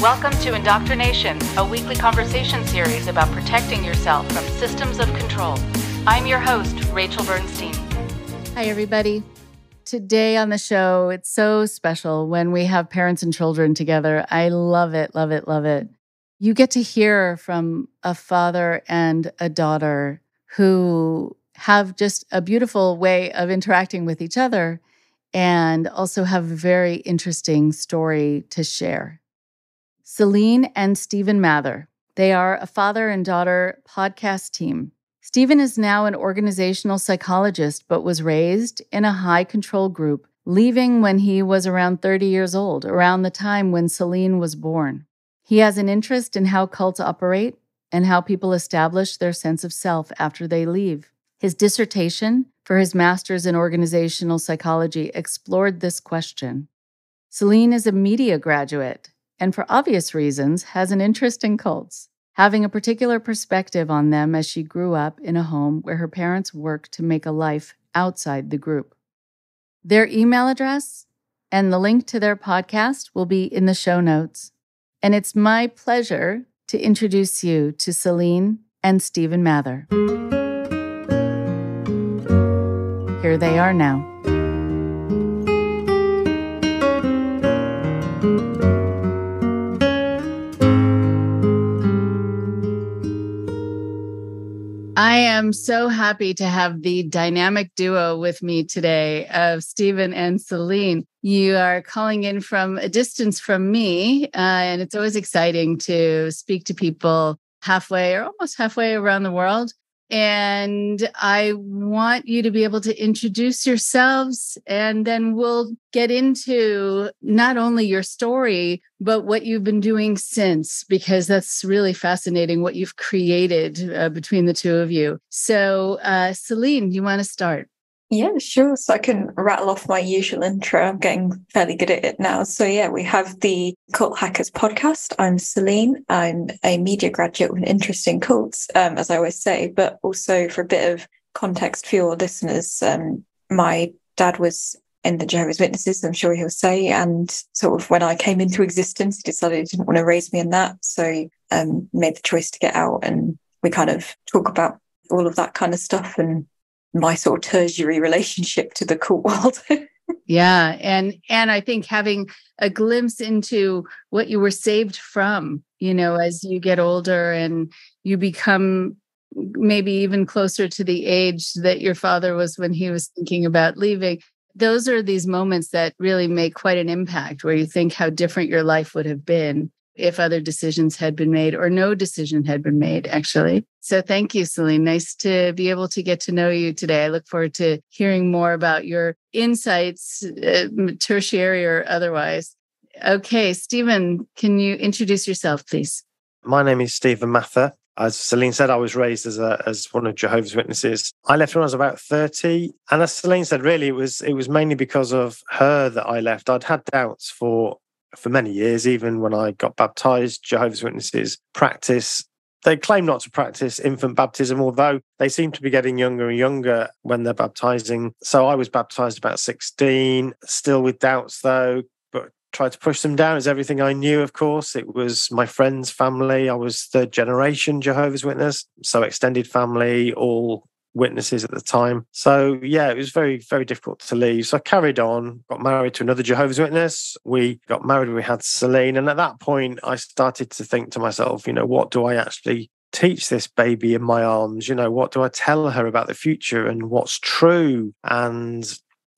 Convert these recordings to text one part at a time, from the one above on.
Welcome to IndoctriNation, a weekly conversation series about protecting yourself from systems of control. I'm your host, Rachel Bernstein. Hi, everybody. Today on the show, it's so special when we have parents and children together. I love it, love it, love it. You get to hear from a father and a daughter who have just a beautiful way of interacting with each other and also have a very interesting story to share. Celine and Stephen Mather. They are a father and daughter podcast team. Stephen is now an organizational psychologist, but was raised in a high-control group, leaving when he was around 30 years old, around the time when Celine was born. He has an interest in how cults operate and how people establish their sense of self after they leave. His dissertation for his master's in organizational psychology explored this question. Celine is a media graduate and, for obvious reasons, has an interest in cults, having a particular perspective on them as she grew up in a home where her parents worked to make a life outside the group. Their email address and the link to their podcast will be in the show notes. And it's my pleasure to introduce you to Celine and Stephen Mather. Here they are now. I am so happy to have the dynamic duo with me today of Stephen and Celine. You are calling in from a distance from me, and it's always exciting to speak to people halfway or almost halfway around the world. And I want you to be able to introduce yourselves, and then we'll get into not only your story, but what you've been doing since, because that's really fascinating what you've created between the two of you. So, Celine, you want to start? Yeah, sure. So I can rattle off my usual intro. I'm getting fairly good at it now. So yeah, we have the Cult Hackers podcast. I'm Celine. I'm a media graduate with an interest in cults, as I always say, but also for a bit of context for your listeners, my dad was in the Jehovah's Witnesses, I'm sure he'll say, and sort of when I came into existence, he decided he didn't want to raise me in that. So made the choice to get out, and we kind of talk about all of that kind of stuff and my sort of tertiary relationship to the cult world. Yeah. And I think having a glimpse into what you were saved from, as you get older and you become maybe even closer to the age that your father was when he was thinking about leaving. Those are these moments that really make quite an impact, where you think how different your life would have been if other decisions had been made, or no decision had been made, actually. So thank you, Celine. Nice to be able to get to know you today. I look forward to hearing more about your insights, tertiary or otherwise. Okay, Stephen, can you introduce yourself, please? My name is Stephen Mather. As Celine said, I was raised as one of Jehovah's Witnesses. I left when I was about 30. And as Celine said, really, it was mainly because of her that I left. I'd had doubts for many years, even when I got baptized. Jehovah's Witnesses they claim not to practice infant baptism, although they seem to be getting younger and younger when they're baptizing. So I was baptized about 16, still with doubts though, but tried to push them down. It's everything I knew, of course. It was my friend's family. I was third generation Jehovah's Witness, so extended family, all witnesses at the time. So yeah, it was very, very difficult to leave. So I carried on, got married to another Jehovah's Witness. We got married, we had Celine. And at that point, I started to think to myself, what do I actually teach this baby in my arms? What do I tell her about the future and what's true and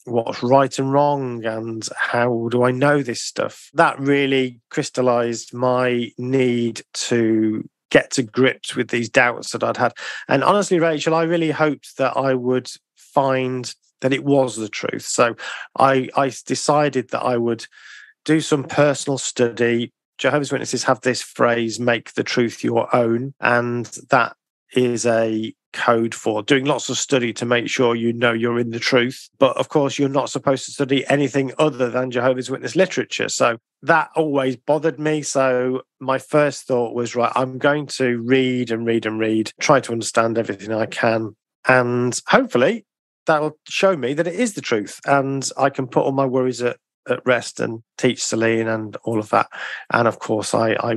what's right and wrong, and how do I know this stuff? That really crystallized my need to get to grips with these doubts that I'd had. And honestly, Rachel, I really hoped that I would find that it was the truth. So I decided that I would do some personal study. Jehovah's Witnesses have this phrase, make the truth your own. And that is a code for doing lots of study to make sure you're in the truth. But of course, you're not supposed to study anything other than Jehovah's Witness literature. So that always bothered me. So my first thought was, right, I'm going to read and read and read, try to understand everything I can. And hopefully that'll show me that it is the truth and I can put all my worries at at rest and teach Celine and all of that. And of course, I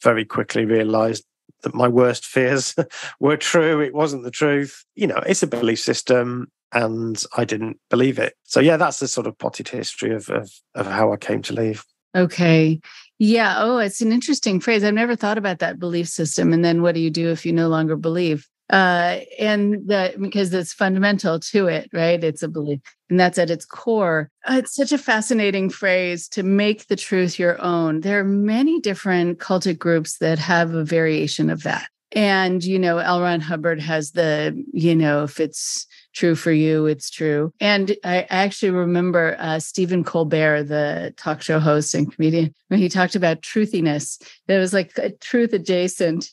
very quickly realized that my worst fears were true. It wasn't the truth. It's a belief system, and I didn't believe it. So yeah, that's the sort of potted history of how I came to leave. Okay. Yeah. Oh, it's an interesting phrase. I've never thought about that belief system. And then what do you do if you no longer believe? And that, because it's fundamental to it, right? It's a belief, and that's at its core. It's such a fascinating phrase, to make the truth your own. There are many different cultic groups that have a variation of that. And, L. Ron Hubbard has the, if it's true for you, it's true. And I actually remember Stephen Colbert, the talk show host and comedian, when he talked about truthiness, it was like a truth adjacent,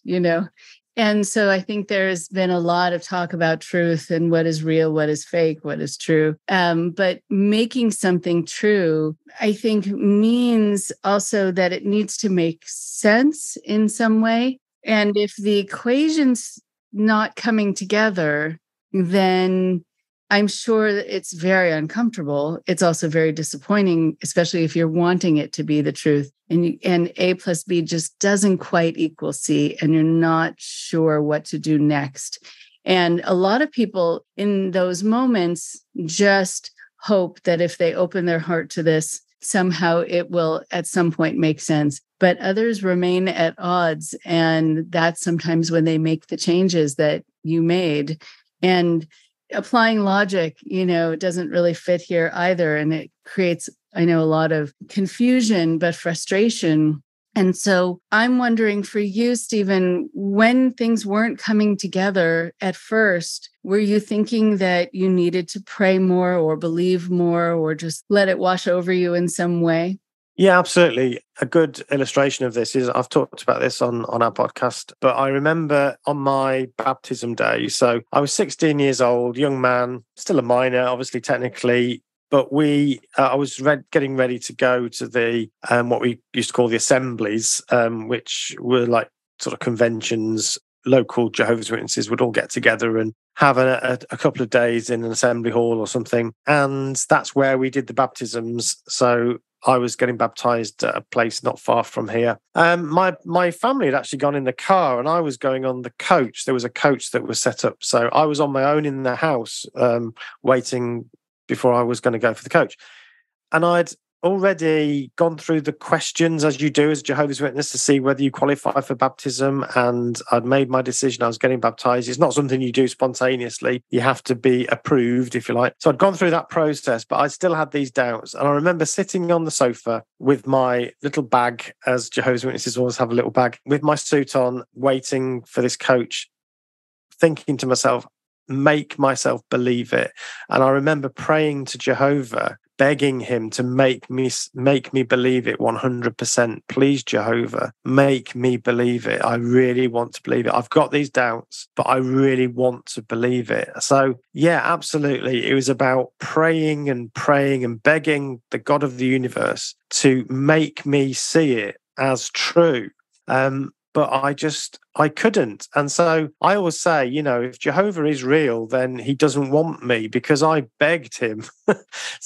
And so I think there's been a lot of talk about truth and what is real, what is fake, what is true. But making something true, I think, means also that it needs to make sense in some way. And if the equation's not coming together, then I'm sure that it's very uncomfortable. It's also very disappointing, especially if you're wanting it to be the truth. And A plus B just doesn't quite equal C, and you're not sure what to do next. And a lot of people in those moments just hope that if they open their heart to this, somehow it will at some point make sense. But others remain at odds. And that's sometimes when they make the changes that you made. And applying logic, doesn't really fit here either. And it creates, I know, a lot of confusion, but frustration. And so I'm wondering for you, Stephen, when things weren't coming together at first, were you thinking that you needed to pray more or believe more or just let it wash over you in some way? Yeah, absolutely. A good illustration of this is, I've talked about this on our podcast, but I remember on my baptism day, so I was 16 years old, young man, still a minor, obviously technically, but I was getting ready to go to the what we used to call the assemblies, which were like sort of conventions. Local Jehovah's Witnesses would all get together and have a couple of days in an assembly hall or something. And that's where we did the baptisms. So I was getting baptized at a place not far from here. My family had actually gone in the car, and I was going on the coach. There was a coach that was set up. So I was on my own in the house, waiting before I was going to go for the coach. And I'd already gone through the questions, as you do as a Jehovah's Witness, to see whether you qualify for baptism. And I'd made my decision. I was getting baptized. It's not something you do spontaneously. You have to be approved, if you like. So I'd gone through that process, but I still had these doubts. And I remember sitting on the sofa with my little bag, as Jehovah's Witnesses always have a little bag, with my suit on, waiting for this coach, thinking to myself, make myself believe it. And I remember praying to Jehovah, begging him to make me believe it 100%. Please, Jehovah, make me believe it. I really want to believe it. I've got these doubts, but I really want to believe it. So yeah, absolutely. It was about praying and begging the God of the universe to make me see it as true. But I couldn't. And so I always say, if Jehovah is real, then he doesn't want me, because I begged him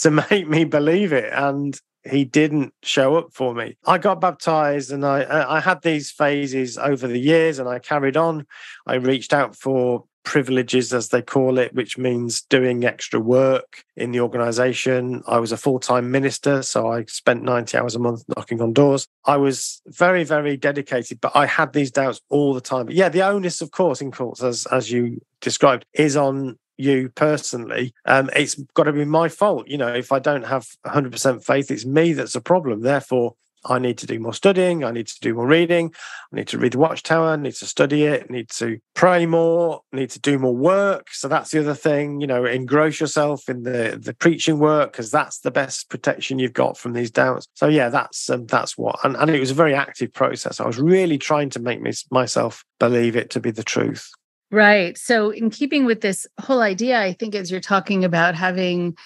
to make me believe it. And he didn't show up for me. I got baptized, and I had these phases over the years, and I carried on. I reached out for privileges, as they call it, which means doing extra work in the organization. I was a full-time minister, so I spent 90 hours a month knocking on doors. I was very, very dedicated, but I had these doubts all the time. But yeah, the onus, of course, in cults, as you described, is on you personally. It's got to be my fault. If I don't have 100% faith, it's me that's a problem. Therefore, I need to do more studying. I need to do more reading. I need to read the Watchtower. I need to study it. I need to pray more. I need to do more work. So that's the other thing, engross yourself in the preaching work, because that's the best protection you've got from these doubts. So yeah, that's what, and it was a very active process. I was really trying to make myself believe it to be the truth. Right. So in keeping with this whole idea, I think as you're talking about having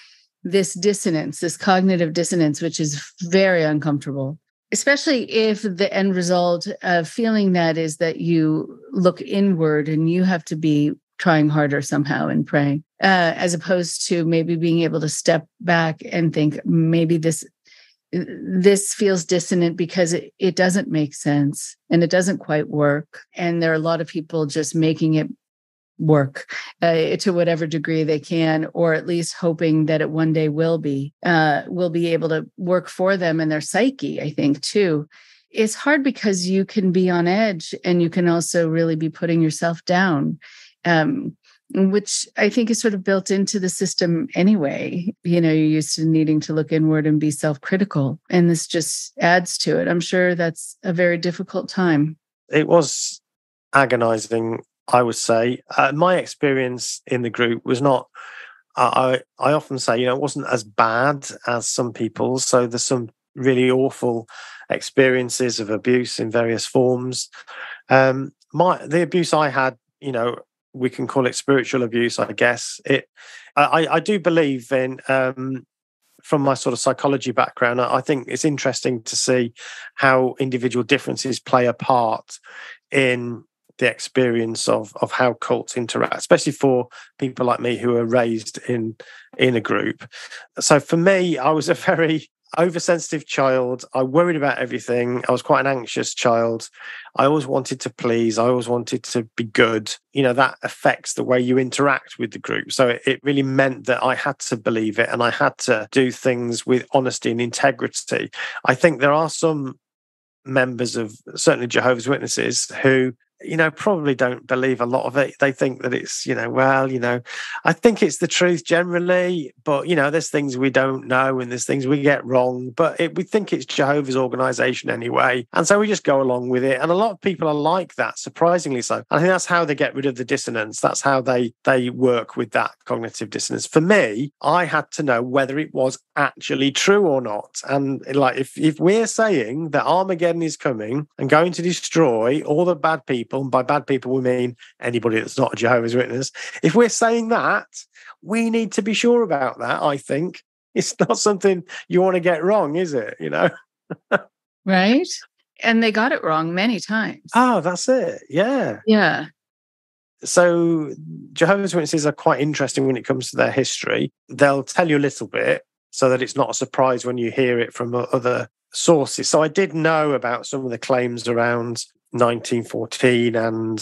this dissonance, this cognitive dissonance, which is very uncomfortable, especially if the end result of feeling that is that you look inward and you have to be trying harder somehow and praying, as opposed to maybe being able to step back and think, maybe this this feels dissonant because it doesn't make sense and it doesn't quite work. And there are a lot of people just making it work to whatever degree they can, or at least hoping that it one day will be able to work for them and their psyche, I think, too. It's hard because you can be on edge and you can also really be putting yourself down, which I think is sort of built into the system anyway. You know, you're used to needing to look inward and be self-critical, and this just adds to it. I'm sure that's a very difficult time. It was agonizing, I would say. My experience in the group was not, I often say, you know, it wasn't as bad as some people's. So there's some really awful experiences of abuse in various forms. The abuse I had, you know, we can call it spiritual abuse, I guess. I do believe in, from my sort of psychology background, I think it's interesting to see how individual differences play a part in the experience of how cults interact, especially for people like me who are raised in a group. So for me, I was a very oversensitive child. I worried about everything. I was quite an anxious child. I always wanted to please. I always wanted to be good. You know, that affects the way you interact with the group. So it really meant that I had to believe it and I had to do things with honesty and integrity. I think there are some members of certainly Jehovah's Witnesses who, you know, probably don't believe a lot of it. They think that it's, you know, well, you know, I think it's the truth generally, but, you know, there's things we don't know and there's things we get wrong, but we think it's Jehovah's organization anyway. And so we just go along with it. And a lot of people are like that, surprisingly so. I think that's how they get rid of the dissonance. That's how they work with that cognitive dissonance. For me, I had to know whether it was actually true or not. And like, if we're saying that Armageddon is coming and going to destroy all the bad people, and by bad people we mean anybody that's not a Jehovah's Witness, if we're saying that, we need to be sure about that. I think it's not something you want to get wrong, is it? You know, right? And they got it wrong many times. Oh, that's it. Yeah. So Jehovah's Witnesses are quite interesting when it comes to their history. They'll tell you a little bit so that it's not a surprise when you hear it from other sources. So I did know about some of the claims around 1914 and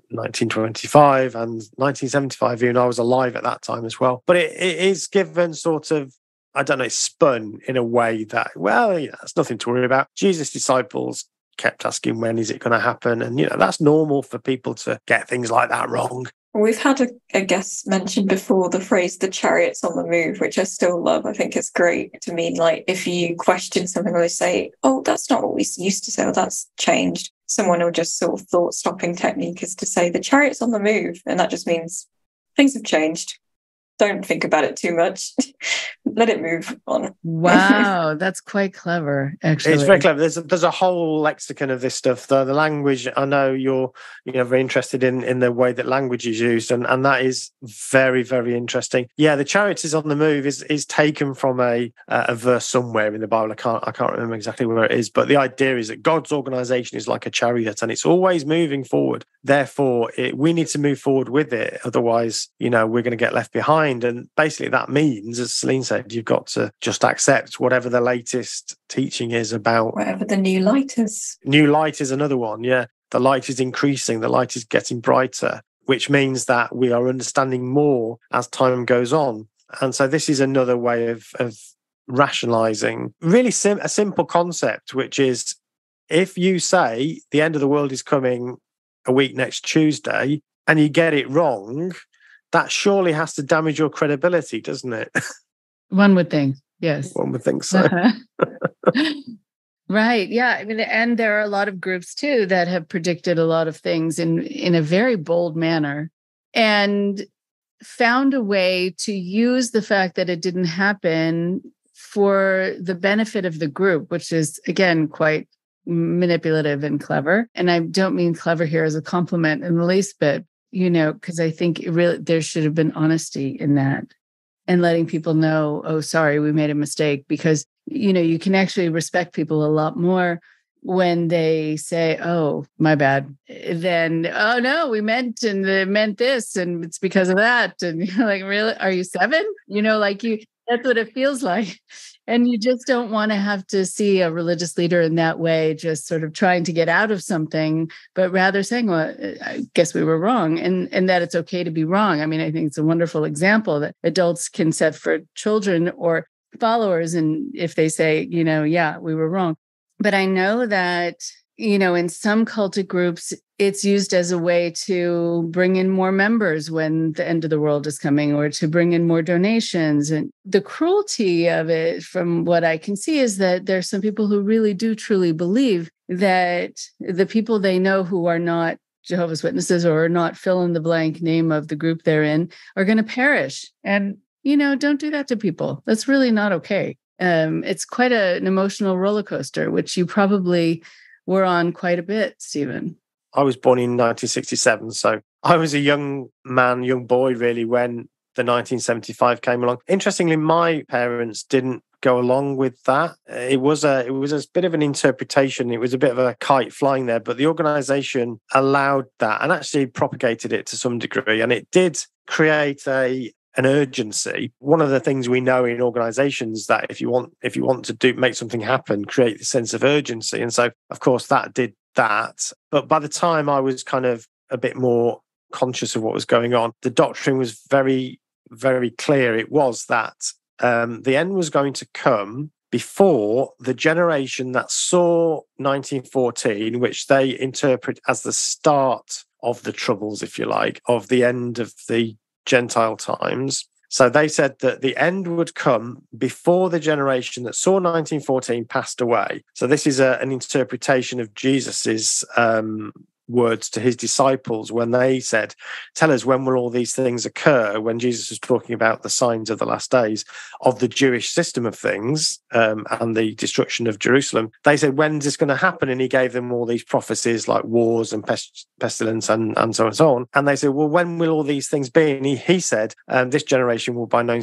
1925 and 1975, even I was alive at that time as well. But it is given sort of, I don't know, it's spun in a way that, well, yeah, that's nothing to worry about. Jesus' disciples kept asking, when is it going to happen? And, you know, that's normal for people to get things like that wrong. We've had a guest mention before the phrase, the chariot's on the move, which I still love. I think it's great to mean, like, if you question something or they say, oh, that's not what we used to say, or that's changed, someone will just sort of thought-stopping technique is to say the chariot's on the move. And that just means things have changed. Don't think about it too much. Let it move on. Wow, that's quite clever, actually. It's very clever. There's a whole lexicon of this stuff. The language, I know you're very interested in the way that language is used, and that is very, very interesting. Yeah, the chariot is on the move is taken from a verse somewhere in the Bible. I can't remember exactly where it is, but the idea is that God's organization is like a chariot and it's always moving forward. Therefore, we need to move forward with it. Otherwise, we're going to get left behind. And basically that means, as Celine said, you've got to just accept whatever the latest teaching is about. Whatever the new light is. New light is another one, yeah. The light is increasing, the light is getting brighter, which means that we are understanding more as time goes on. And so this is another way of rationalizing really a simple concept, which is, if you say the end of the world is coming a week next Tuesday and you get it wrong, that surely has to damage your credibility, doesn't it? One would think, yes. One would think so. Right. Yeah. I mean, and there are a lot of groups too that have predicted a lot of things in a very bold manner and found a way to use the fact that it didn't happen for the benefit of the group, which is, again, quite manipulative and clever. And I don't mean clever here as a compliment in the least bit, because I think there should have been honesty in that and letting people know, oh, sorry, we made a mistake, because, you can actually respect people a lot more when they say, oh, my bad, then, oh, no, we meant this and it's because of that. And you're like, really? Are you 7? That's what it feels like. And you just don't want to have to see a religious leader in that way, just sort of trying to get out of something, but rather saying, well, I guess we were wrong, and that it's okay to be wrong. I mean, I think it's a wonderful example that adults can set for children or followers. And if they say, yeah, we were wrong. But I know that, in some cultic groups, it's used as a way to bring in more members when the end of the world is coming, or to bring in more donations. And the cruelty of it, from what I can see, is that there's some people who really do truly believe that the people they know who are not Jehovah's Witnesses or not fill in the blank name of the group they're in are going to perish. And, don't do that to people. That's really not okay. It's quite an emotional roller coaster, which you probably were on quite a bit, Stephen. I was born in 1967, so I was a young boy, really, when the 1975 came along. Interestingly, my parents didn't go along with that. It was a bit of an interpretation. It was a bit of a kite flying there, but the organisation allowed that and actually propagated it to some degree, and it did create an urgency. One of the things we know in organisations that if you want to make something happen, create the sense of urgency. And so, of course, that did that. But by the time I was kind of a bit more conscious of what was going on, the doctrine was very, very clear. It was that the end was going to come before the generation that saw 1914, which they interpret as the start of the Troubles, if you like, of the end of the Gentile times. So they said that the end would come before the generation that saw 1914 passed away. So this is an interpretation of Jesus's words to his disciples when they said, tell us, when will all these things occur? When Jesus was talking about the signs of the last days of the Jewish system of things and the destruction of Jerusalem, they said, when's this going to happen? And he gave them all these prophecies like wars and pestilence and so on and so on. And they said, well, when will all these things be? And he said, this generation will by no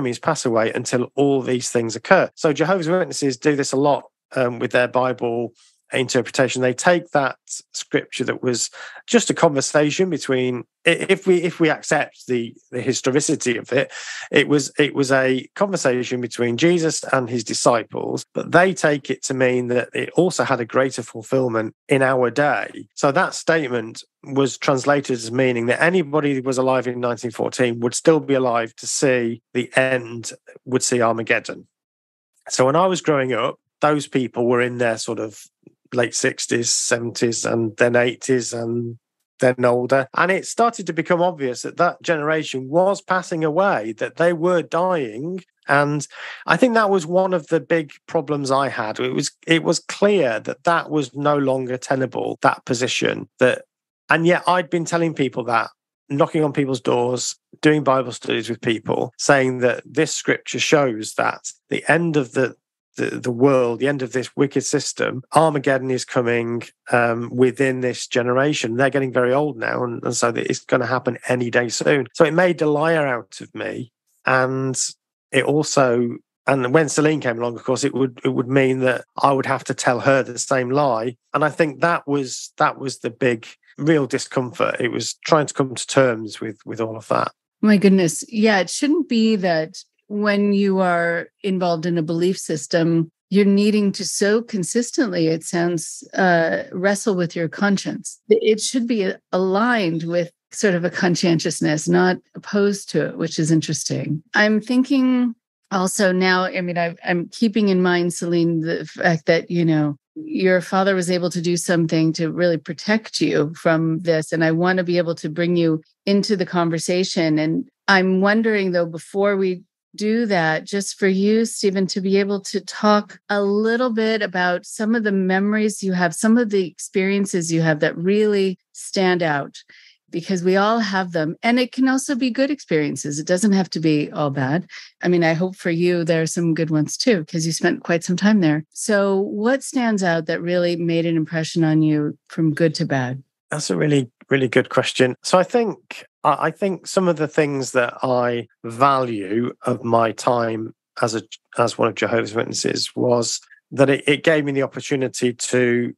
means pass away until all these things occur. So Jehovah's Witnesses do this a lot with their Bible interpretation. They take that scripture that was just a conversation between, if we accept the historicity of it, it was a conversation between Jesus and his disciples, but they take it to mean that it also had a greater fulfillment in our day. So that statement was translated as meaning that anybody who was alive in 1914 would still be alive to see the end, would see Armageddon. So when I was growing up, those people were in their sort of late 60s, 70s, and then 80s, and then older. And it started to become obvious that that generation was passing away, that they were dying. And I think that was one of the big problems I had. It was clear that that was no longer tenable, that position. And yet I'd been telling people that, knocking on people's doors, doing Bible studies with people, saying that this scripture shows that the end of the world, the end of this wicked system, Armageddon is coming within this generation. They're getting very old now, and so it's going to happen any day soon. So it made a liar out of me, and it also, and when Celine came along, of course, it would mean that I would have to tell her the same lie, and I think that was the big, real discomfort. It was trying to come to terms with all of that. My goodness, yeah, it shouldn't be that when you are involved in a belief system, you're needing to so consistently, it sounds, wrestle with your conscience. It should be aligned with sort of a conscientiousness, not opposed to it, which is interesting. I'm thinking also now, I mean, I'm keeping in mind, Celine, the fact that, your father was able to do something to really protect you from this. And I want to be able to bring you into the conversation. And I'm wondering, though, before we do that, just for you, Stephen, to be able to talk a little bit about some of the memories you have, some of the experiences you have that really stand out, because we all have them. And it can also be good experiences. It doesn't have to be all bad. I mean, I hope for you there are some good ones too, because you spent quite some time there. So what stands out that really made an impression on you from good to bad? That's a really, really good question. So I think some of the things that I value of my time as one of Jehovah's Witnesses was that it gave me the opportunity to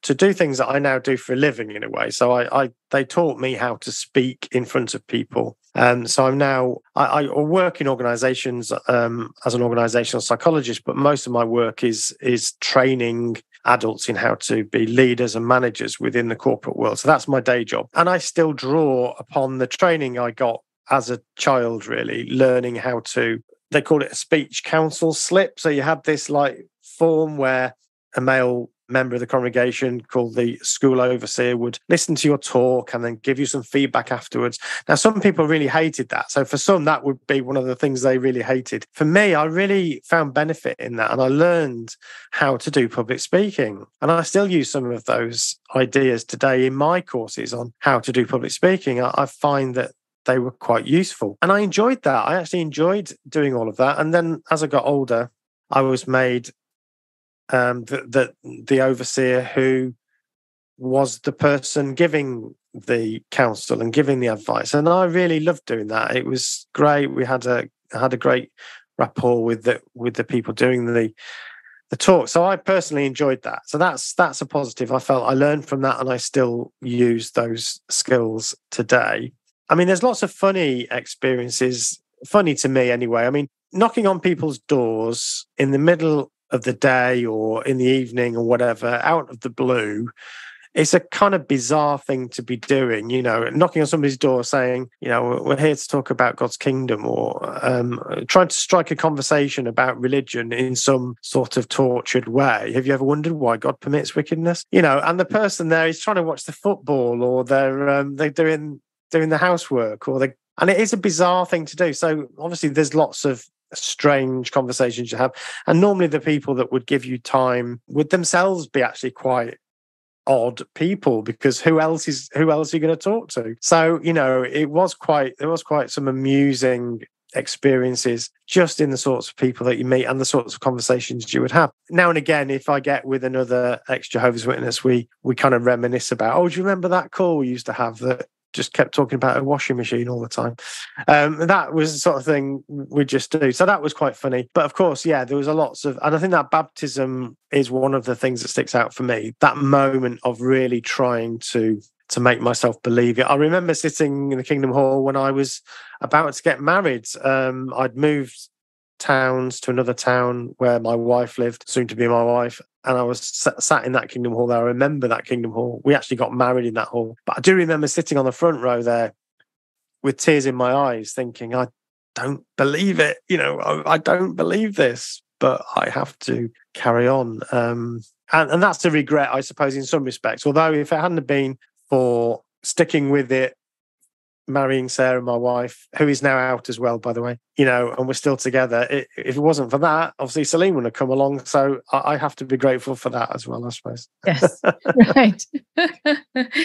to do things that I now do for a living in a way. So they taught me how to speak in front of people. So I'm now, I work in organizations as an organizational psychologist, but most of my work is training adults in how to be leaders and managers within the corporate world. So that's my day job. And I still draw upon the training I got as a child, really, learning how to, they call it a speech counsel slip. So you have this like form where a male member of the congregation called the school overseer would listen to your talk and then give you some feedback afterwards. Now, some people really hated that. So for some, that would be one of the things they really hated. For me, I really found benefit in that. And I learned how to do public speaking. And I still use some of those ideas today in my courses on how to do public speaking. I find that they were quite useful. And I enjoyed that. I actually enjoyed doing all of that. And then as I got older, I was made the overseer who was the person giving the counsel and giving the advice, and I really loved doing that. It was great. We had a great rapport with the people doing the talk. So I personally enjoyed that. So that's a positive. I felt I learned from that, and I still use those skills today. I mean, there's lots of funny experiences, funny to me anyway. I mean, knocking on people's doors in the middle of the day or in the evening or whatever, out of the blue, it's a kind of bizarre thing to be doing, knocking on somebody's door saying, we're here to talk about God's kingdom, or trying to strike a conversation about religion in some sort of tortured way. Have you ever wondered why God permits wickedness? And the person there is trying to watch the football, or they're doing the housework, and it is a bizarre thing to do. So obviously there's lots of strange conversations you have, and normally the people that would give you time would themselves be actually quite odd people, because who else are you going to talk to? So there was quite some amusing experiences just in the sorts of people that you meet and the sorts of conversations you would have. Now and again, if I get with another ex-Jehovah's Witness, we kind of reminisce about, do you remember that call we used to have that just kept talking about a washing machine all the time? That was the sort of thing we just do. So that was quite funny. But of course, yeah, there was and I think that baptism is one of the things that sticks out for me. That moment of really trying to make myself believe it. I remember sitting in the Kingdom Hall when I was about to get married. I'd moved towns to another town where my wife lived, soon to be my wife. And I was sat in that Kingdom Hall there. I remember that Kingdom Hall. We actually got married in that hall. But I do remember sitting on the front row there with tears in my eyes thinking, I don't believe it. I don't believe this, but I have to carry on. And that's a regret, I suppose, in some respects. Although if it hadn't been for sticking with it, marrying Sarah, my wife, who is now out as well, by the way, and we're still together. If it wasn't for that, obviously Celine wouldn't have come along. So I have to be grateful for that as well, I suppose. Yes, right.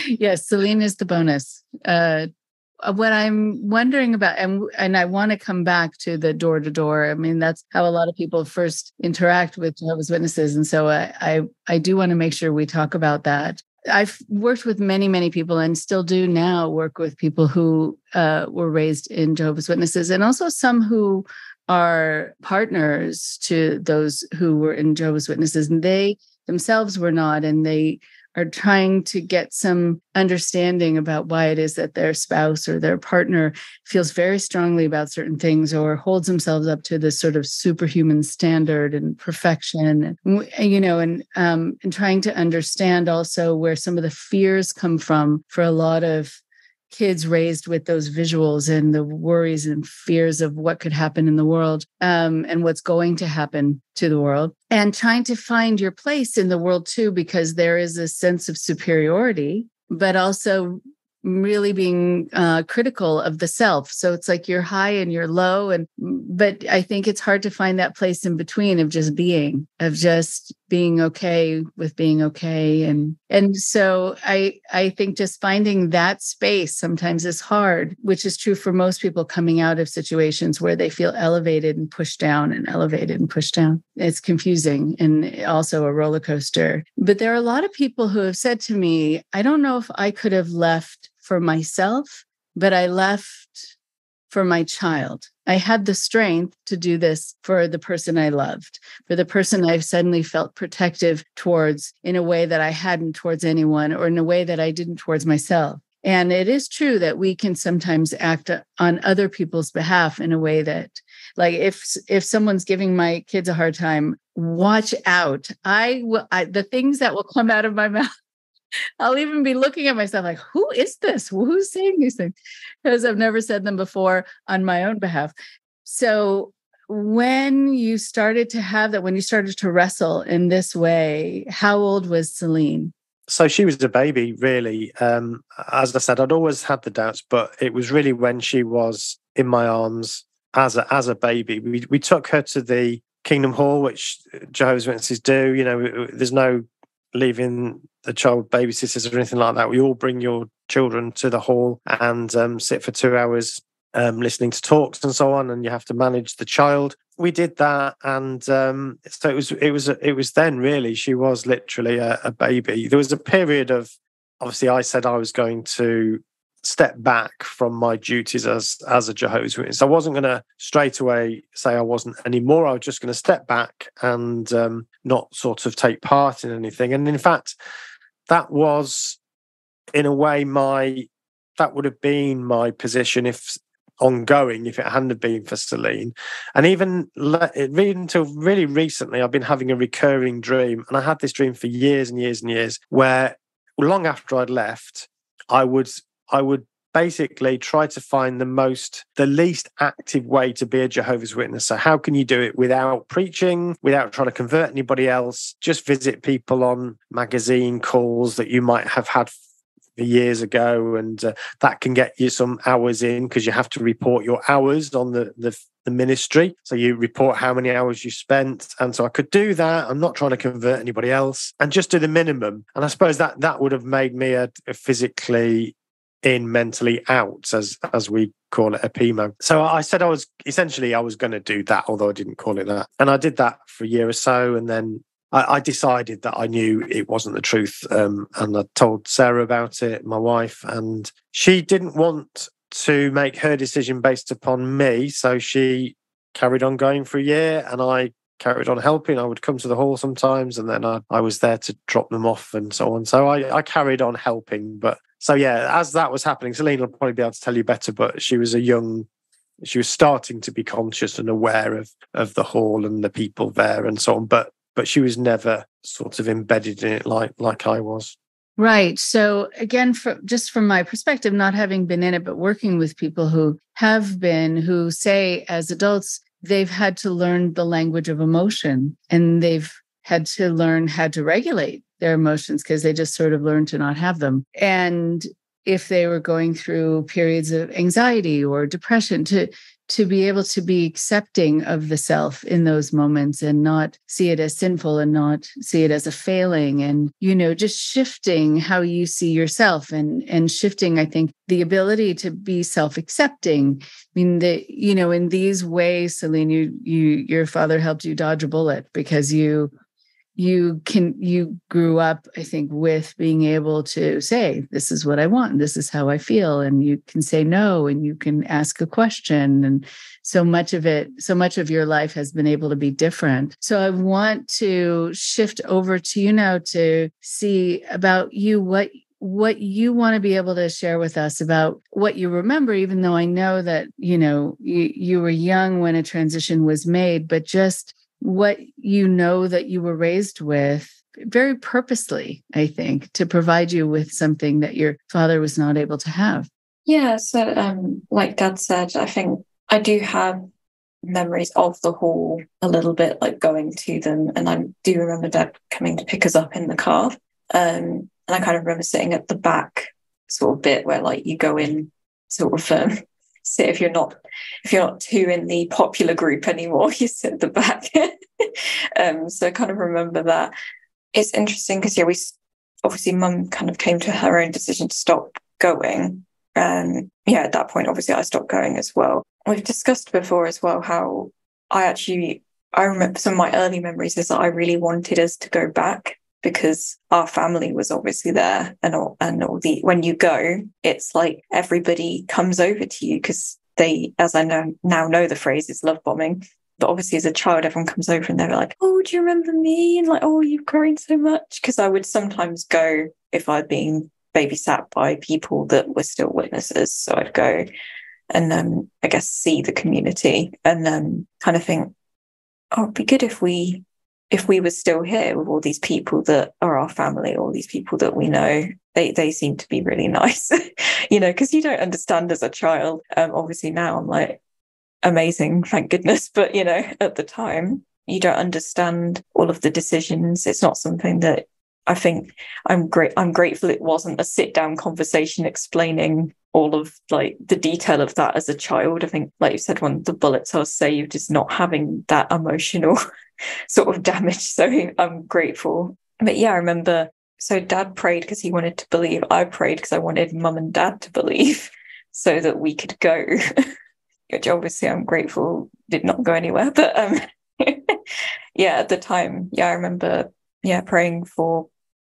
Yes, Celine is the bonus. What I'm wondering about, and I want to come back to the door to door. I mean, that's how a lot of people first interact with Jehovah's Witnesses. And so I do want to make sure we talk about that. I've worked with many, many people, and still do now work with people who were raised in Jehovah's Witnesses, and also some who are partners to those who were in Jehovah's Witnesses, and they themselves were not, and they are trying to get some understanding about why it is that their spouse or their partner feels very strongly about certain things, or holds themselves up to this sort of superhuman standard and perfection, and trying to understand also where some of the fears come from for a lot of kids raised with those visuals and the worries and fears of what could happen in the world, and what's going to happen to the world, and trying to find your place in the world too, because there is a sense of superiority, but also really being critical of the self. So it's like you're high and you're low, but I think it's hard to find that place in between of just being okay with being okay. And so I think just finding that space sometimes is hard, which is true for most people coming out of situations where they feel elevated and pushed down and elevated and pushed down. It's confusing and also a roller coaster. But there are a lot of people who have said to me, I don't know if I could have left for myself, but I left for my child. I had the strength to do this for the person I loved, for the person I've suddenly felt protective towards in a way that I hadn't towards anyone, or in a way that I didn't towards myself. And it is true that we can sometimes act on other people's behalf in a way that, like, if someone's giving my kids a hard time, watch out. The things that will come out of my mouth, I'll even be looking at myself like, who is this? Who's saying these things? Because I've never said them before on my own behalf. So when you started to have that, when you started to wrestle in this way, how old was Celine? So she was a baby, really. As I said, I'd always had the doubts, but it was really when she was in my arms as a baby. We took her to the Kingdom Hall, which Jehovah's Witnesses do. You know, there's no leaving the child babysitters or anything like that. We all bring your children to the hall and sit for 2 hours listening to talks and so on, and you have to manage the child. We did that, and so it was then really she was literally a baby. There was a period of, obviously I said I was going to step back from my duties as a Jehovah's Witness. I wasn't going to straight away say I wasn't anymore. I was just going to step back and not sort of take part in anything. And in fact, that was in a way that would have been my position if it hadn't been for Celine. And even until really recently, I've been having a recurring dream, and I had this dream for years and years and years, where long after I'd left, I would basically try to find the least active way to be a Jehovah's Witness. So how can you do it without preaching, without trying to convert anybody else? Just visit people on magazine calls that you might have had years ago, and that can get you some hours in, because you have to report your hours on the ministry. So you report how many hours you spent. And so I could do that. I'm not trying to convert anybody else, and just do the minimum. And I suppose that would have made me a physically in, mentally out, as we call it, a PMO. So I said I was going to do that, although I didn't call it that. And I did that for a year or so, and then I decided that I knew it wasn't the truth, and I told Sarah about it, my wife, and she didn't want to make her decision based upon me, so she carried on going for a year, and I carried on helping. I would come to the hall sometimes, and then I was there to drop them off and so on. So I carried on helping. But so yeah, as that was happening, Celine will probably be able to tell you better, but she was starting to be conscious and aware of the hall and the people there and so on. But she was never sort of embedded in it like I was. Right. So again, just from my perspective, not having been in it, but working with people who have been, who say as adults, they've had to learn the language of emotion, and they've had to learn how to regulate their emotions because they just sort of learned to not have them. And if they were going through periods of anxiety or depression, to be able to be accepting of the self in those moments and not see it as sinful and not see it as a failing, and, just shifting how you see yourself and shifting, I think, the ability to be self-accepting. I mean, in these ways, Celine, your father helped you dodge a bullet, because you grew up, I think, with being able to say, this is what I want, and this is how I feel. And you can say no, and you can ask a question. And so much of your life has been able to be different. So I want to shift over to you now to see about you, what you want to be able to share with us about what you remember, even though I know that, you were young when a transition was made, but just what that you were raised with very purposely, I think, to provide you with something that your father was not able to have. Yeah, so like Dad said, I think I do have memories of the hall a little bit, like going to them, and I do remember Dad coming to pick us up in the car, and I kind of remember sitting at the back sort of bit where, like, you go in sort of sit if you're not too in the popular group anymore, you sit at the back. So I kind of remember that. It's interesting because we obviously Mum kind of came to her own decision to stop going, and at that point obviously I stopped going as well. We've discussed before as well how I remember some of my early memories is that I really wanted us to go back, because our family was obviously there, and all the when you go, it's like everybody comes over to you, because they, as I now know the phrase, is love bombing. But obviously as a child, everyone comes over and they're like, oh, do you remember me? And like, oh, you've grown so much. Because I would sometimes go, if I'd been babysat by people that were still witnesses. So I'd go and I guess see the community and kind of think, oh, it'd be good if we were still here with all these people that are our family, all these people that we know. They seem to be really nice, because you don't understand as a child. Obviously now I'm like, amazing, thank goodness. But, at the time, you don't understand all of the decisions. It's not something that I think I'm grateful it wasn't a sit-down conversation explaining all of like the detail of that as a child. I think, like you said, one of the bullets I was saved is not having that emotional sort of damage. So I'm grateful. But yeah, I remember, so Dad prayed because he wanted to believe. I prayed because I wanted Mum and Dad to believe so that we could go, which obviously I'm grateful did not go anywhere. But yeah, at the time, I remember praying for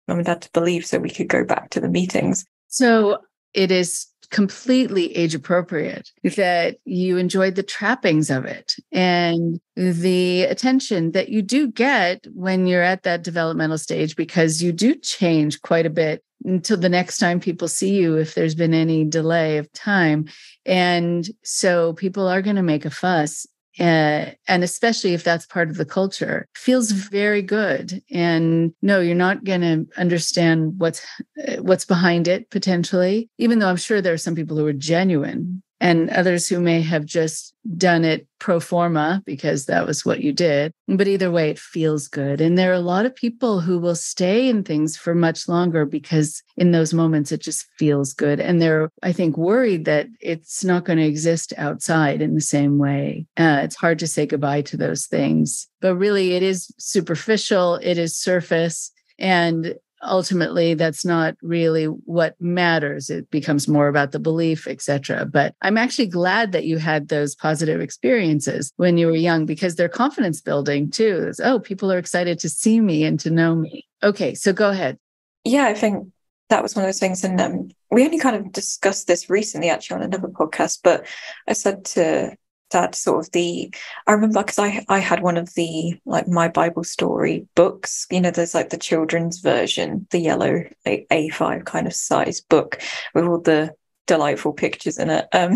Mum and Dad to believe so we could go back to the meetings. So it is completely age appropriate that you enjoyed the trappings of it and the attention that you do get when you're at that developmental stage, because you do change quite a bit until the next time people see you, if there's been any delay of time. And so people are going to make a fuss. And especially if that's part of the culture, feels very good. And no, you're not going to understand what's behind it potentially, even though I'm sure there are some people who are genuine and others who may have just done it pro forma because that was what you did. But either way, it feels good. And there are a lot of people who will stay in things for much longer because in those moments, it just feels good. And they're, I think, worried that it's not going to exist outside in the same way. It's hard to say goodbye to those things. But really, it is superficial. It is surface. And ultimately, that's not really what matters. It becomes more about the belief, etc. But I'm actually glad that you had those positive experiences when you were young, because they're confidence building too. It's, oh, people are excited to see me and to know me. Okay, so go ahead. Yeah, I think that was one of those things. And we only kind of discussed this recently, actually, on another podcast. But I said to Dad, I remember because I had one of the like My Bible Story books, there's like the children's version, the yellow A5 kind of size book with all the delightful pictures in it. I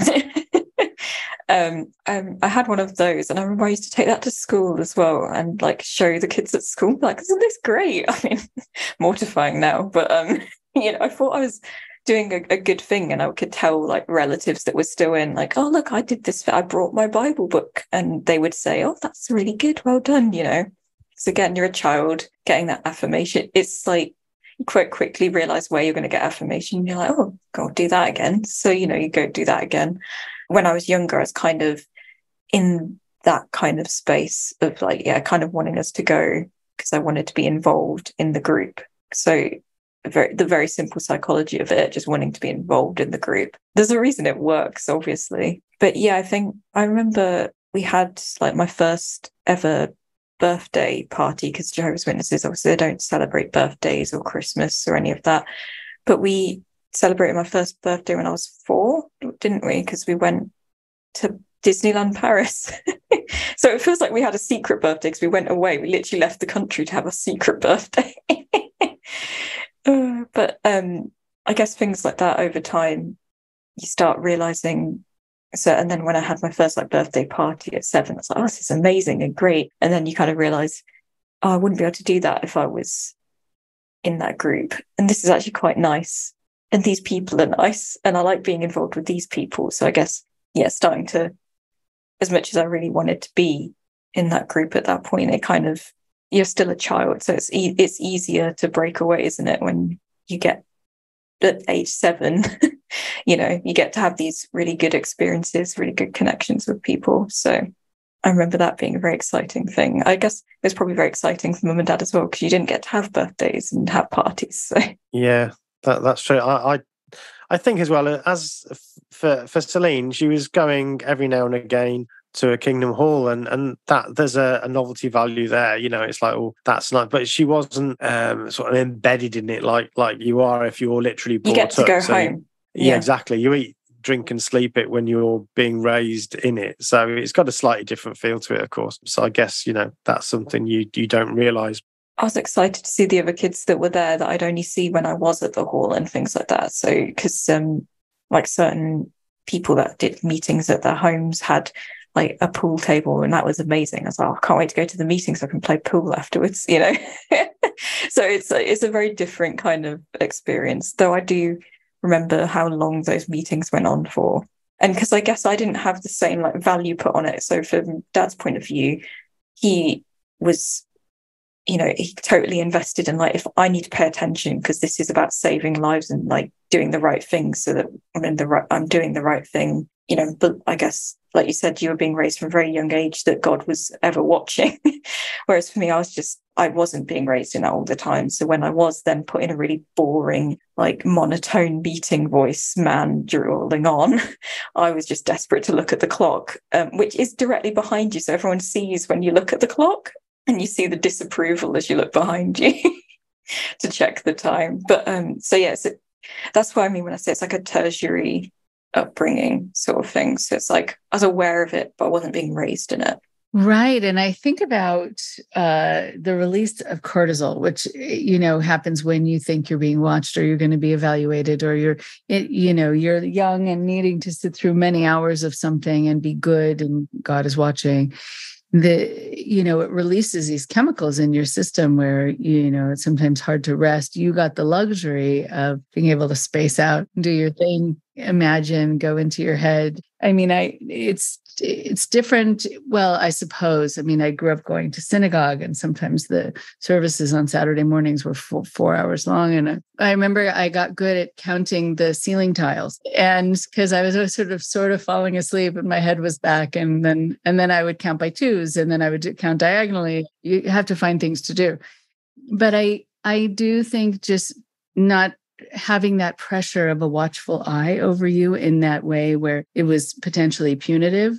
had one of those, and I remember I used to take that to school as well and like show the kids at school, like, isn't this great? I mean, mortifying now, but I thought I was doing a good thing, and I could tell like relatives that were still in, like, oh look, I did this, I brought my Bible book, and they would say, oh, that's really good, well done. So again, you're a child getting that affirmation. It's like you quite quickly realize where you're going to get affirmation. You're like, oh, go do that again. So you go do that again. When I was younger, I was kind of in that kind of space of like, kind of wanting us to go because I wanted to be involved in the group. So the very simple psychology of it, just wanting to be involved in the group. There's a reason it works, obviously. But yeah, I think I remember we had like my first ever birthday party, because Jehovah's Witnesses, obviously, they don't celebrate birthdays or Christmas or any of that. But we celebrated my first birthday when I was 4, didn't we? Because we went to Disneyland Paris. So it feels like we had a secret birthday because we went away. We literally left the country to have a secret birthday. But I guess things like that over time, you start realizing. So, and then when I had my first like birthday party at 7, I was like, oh, this is amazing and great. And then you kind of realize, oh, I wouldn't be able to do that if I was in that group. And this is actually quite nice. And these people are nice. And I like being involved with these people. So I guess, starting to, as much as I really wanted to be in that group at that point, it kind of, you're still a child. So it's easier to break away, isn't it? When you get at age 7, you get to have these really good experiences, really good connections with people. So I remember that being a very exciting thing. I guess it was probably very exciting for Mum and Dad as well, because you didn't get to have birthdays and have parties. So yeah, that's true. I think as well, as for Celine, she was going every now and again to a Kingdom Hall, and that there's a novelty value there. It's like, oh, that's nice, but she wasn't sort of embedded in it like you are if you're literally brought up. You get to go home. Yeah, exactly. You eat drink and sleep it when you're being raised in it. So it's got a slightly different feel to it, of course. So I guess, that's something you don't realise. I was excited to see the other kids that were there that I'd only see when I was at the hall and things like that. So, because like certain people that did meetings at their homes had like a pool table, and that was amazing. I was like, I can't wait to go to the meeting so I can play pool afterwards, So it's a very different kind of experience, though I do remember how long those meetings went on for. And because I guess I didn't have the same like value put on it. So from Dad's point of view, he was, he totally invested in like, if I need to pay attention because this is about saving lives and like doing the right thing so that I'm doing the right thing, but I guess, like you said, you were being raised from a very young age that God was ever watching. Whereas for me, I wasn't being raised in that all the time. So when I was then put in a really boring, like monotone beating voice, man drawling on, I was just desperate to look at the clock, which is directly behind you. So everyone sees when you look at the clock and you see the disapproval as you look behind you to check the time. But so that's what I mean when I say it's like a tertiary upbringing sort of thing. So it's like I was aware of it, but I wasn't being raised in it. Right. And I think about the release of cortisol, which, happens when you think you're being watched or you're going to be evaluated, or you're young and needing to sit through many hours of something and be good and God is watching. It releases these chemicals in your system where, it's sometimes hard to rest. You got the luxury of being able to space out, do your thing, imagine, go into your head. I mean, it's different. Well, I suppose, I grew up going to synagogue, and sometimes the services on Saturday mornings were 4 hours long. And I remember I got good at counting the ceiling tiles, and because I was sort of falling asleep and my head was back, and then I would count by twos, and then I would count diagonally. You have to find things to do. But I do think just not having that pressure of a watchful eye over you in that way where it was potentially punitive,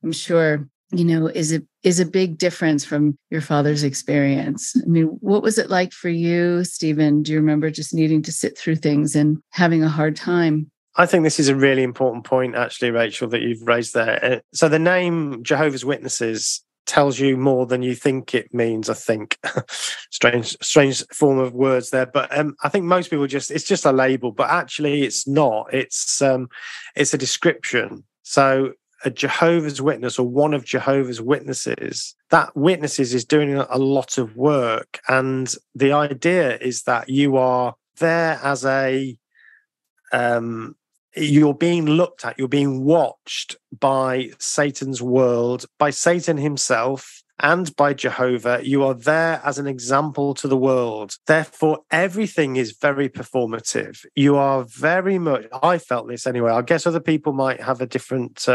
I'm sure, is a big difference from your father's experience. What was it like for you, Stephen? Do you remember just needing to sit through things and having a hard time? I think this is a really important point, actually, Rachel, that you've raised there. So the name Jehovah's Witnesses tells you more than you think it means, I think. strange form of words there, but I think most people it's just a label, but actually it's not. It's a description. So a Jehovah's Witness, or one of Jehovah's Witnesses, that witnesses is doing a lot of work, and the idea is that you are there as you're being looked at, you're being watched by Satan's world, by Satan himself, and by Jehovah. You are there as an example to the world. Therefore, everything is very performative. You are very much, I felt this anyway. I guess other people might have a different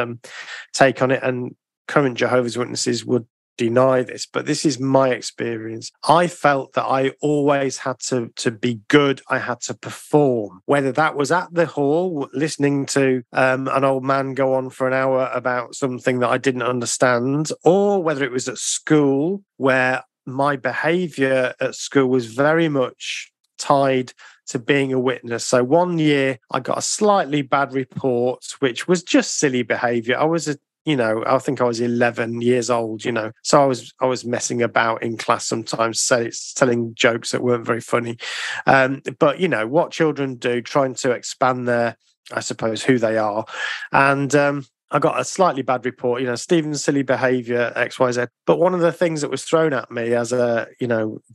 take on it, and current Jehovah's Witnesses would deny this, but this is my experience. I felt that I always had to be good. I had to perform, whether that was at the hall listening to an old man go on for an hour about something that I didn't understand, or whether it was at school where my behavior at school was very much tied to being a witness. So one year I got a slightly bad report, which was just silly behavior. I think I was 11 years old, so I was messing about in class sometimes, telling jokes that weren't very funny. But, what children do, trying to expand their, I suppose, who they are. And I got a slightly bad report, Stephen's silly behaviour, X, Y, Z. But one of the things that was thrown at me as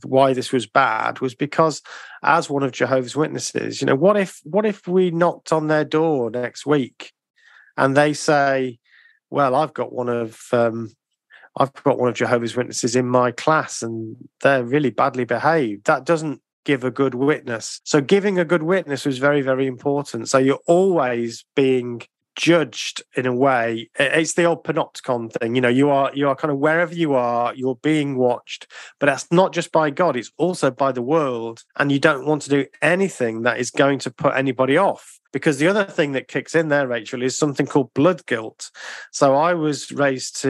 why this was bad was because as one of Jehovah's Witnesses, what if we knocked on their door next week and they say, well, I've got one of Jehovah's Witnesses in my class and they're really badly behaved. That doesn't give a good witness. So giving a good witness was very, very important. So you're always being judged in a way. It's the old panopticon thing. You are kind of wherever you are, you're being watched. But that's not just by God, it's also by the world. And you don't want to do anything that is going to put anybody off. Because the other thing that kicks in there, Rachel, is something called blood guilt. So I was raised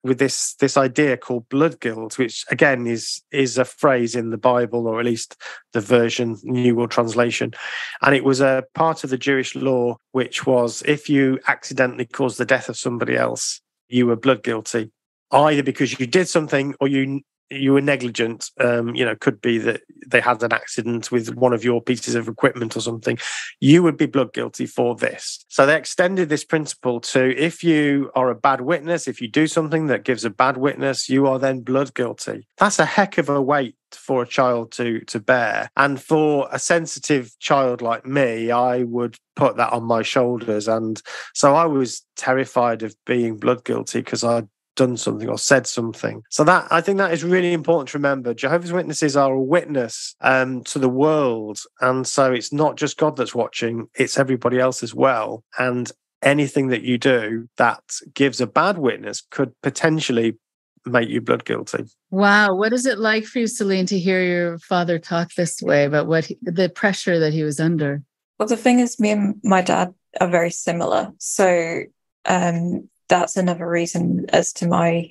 with this idea called blood guilt, which again is a phrase in the Bible, or at least the version, New World Translation. And it was a part of the Jewish law, which was if you accidentally caused the death of somebody else, you were blood guilty, either because you did something or you were negligent. Could be that they had an accident with one of your pieces of equipment or something. You would be blood guilty for this. So they extended this principle to if you are a bad witness, if you do something that gives a bad witness, you are then blood guilty. That's a heck of a weight for a child to bear. And for a sensitive child like me, I would put that on my shoulders. And so I was terrified of being blood guilty because I'd done something or said something. So that, I think that is really important to remember. Jehovah's Witnesses are a witness to the world. And so it's not just God that's watching, it's everybody else as well. And anything that you do that gives a bad witness could potentially make you blood guilty. Wow. What is it like for you, Celine, to hear your father talk this way about the pressure that he was under? Well, the thing is, me and my dad are very similar. So that's another reason as to my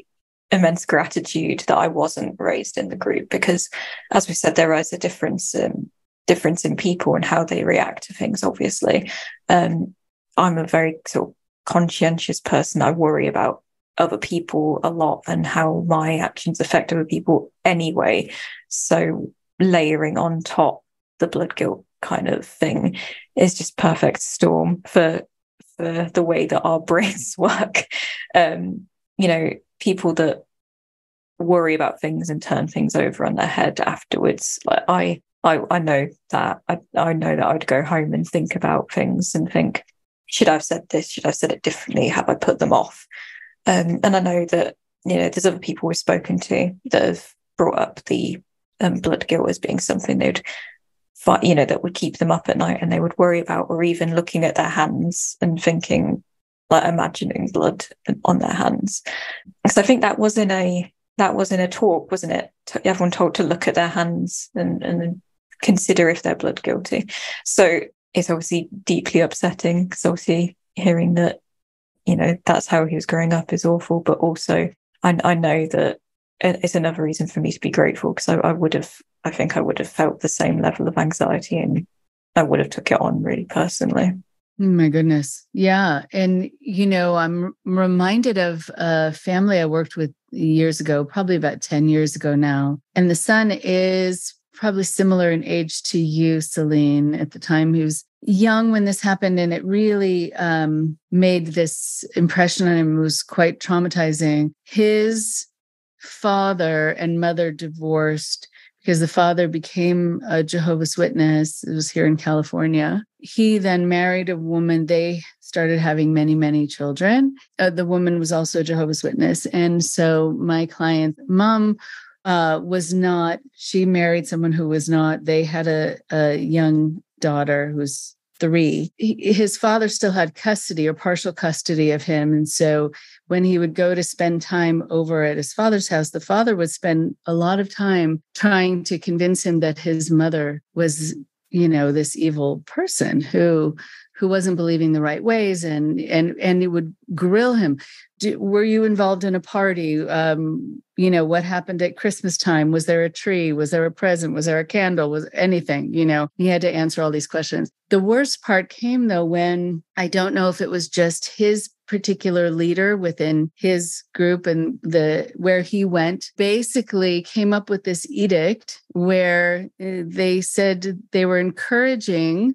immense gratitude that I wasn't raised in the group, because, as we said, there is a difference in people and how they react to things, obviously. I'm a very sort of conscientious person. I worry about other people a lot and how my actions affect other people anyway. So layering on top the blood guilt kind of thing is just perfect storm for the way that our brains work. People that worry about things and turn things over on their head afterwards, like I know that I know that I'd go home and think about things and think, should I have said this? Should I have said it differently? Have I put them off? And I know that there's other people we've spoken to that have brought up the blood guilt as being something they'd that would keep them up at night and they would worry about, or even looking at their hands and thinking, like imagining blood on their hands. Because I think that was in a talk, wasn't it? Everyone told to look at their hands and consider if they're blood guilty. So it's obviously deeply upsetting, because obviously hearing that, that's how he was growing up is awful. But also I know that it's another reason for me to be grateful, because I think I would have felt the same level of anxiety and I would have took it on really personally. Oh my goodness. Yeah. And, I'm reminded of a family I worked with years ago, probably about 10 years ago now. And the son is probably similar in age to you, Celine. At the time, he was young when this happened, and it really made this impression on him. It was quite traumatizing. His father and mother divorced because the father became a Jehovah's Witness. It was here in California. He then married a woman. They started having many, many children. The woman was also a Jehovah's Witness. And so my client's mom was not, she married someone who was not. They had a young daughter who's 3. His father still had custody or partial custody of him. And so when he would go to spend time over at his father's house, the father would spend a lot of time trying to convince him that his mother was, this evil person who wasn't believing the right ways, and it would grill him. Were you involved in a party? What happened at Christmas time? Was there a tree? Was there a present? Was there a candle? Was anything? He had to answer all these questions. The worst part came, though, when I don't know if it was just his particular leader within his group and where he went basically came up with this edict where they said they were encouraging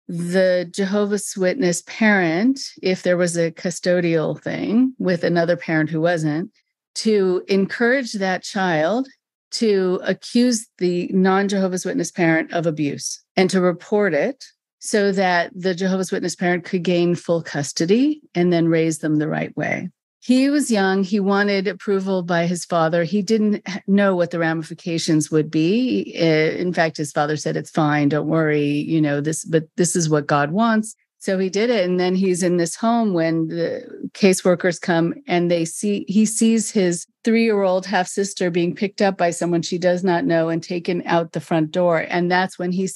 the Jehovah's Witness parent, if there was a custodial thing with another parent who wasn't, to encourage that child to accuse the non-Jehovah's Witness parent of abuse and to report it so that the Jehovah's Witness parent could gain full custody and then raise them the right way. He was young. He wanted approval by his father. He didn't know what the ramifications would be. In fact, his father said, "It's fine. Don't worry. But this is what God wants." So he did it. And then he's in this home when caseworkers come and he sees his 3-year-old half-sister being picked up by someone she does not know and taken out the front door. And that's when he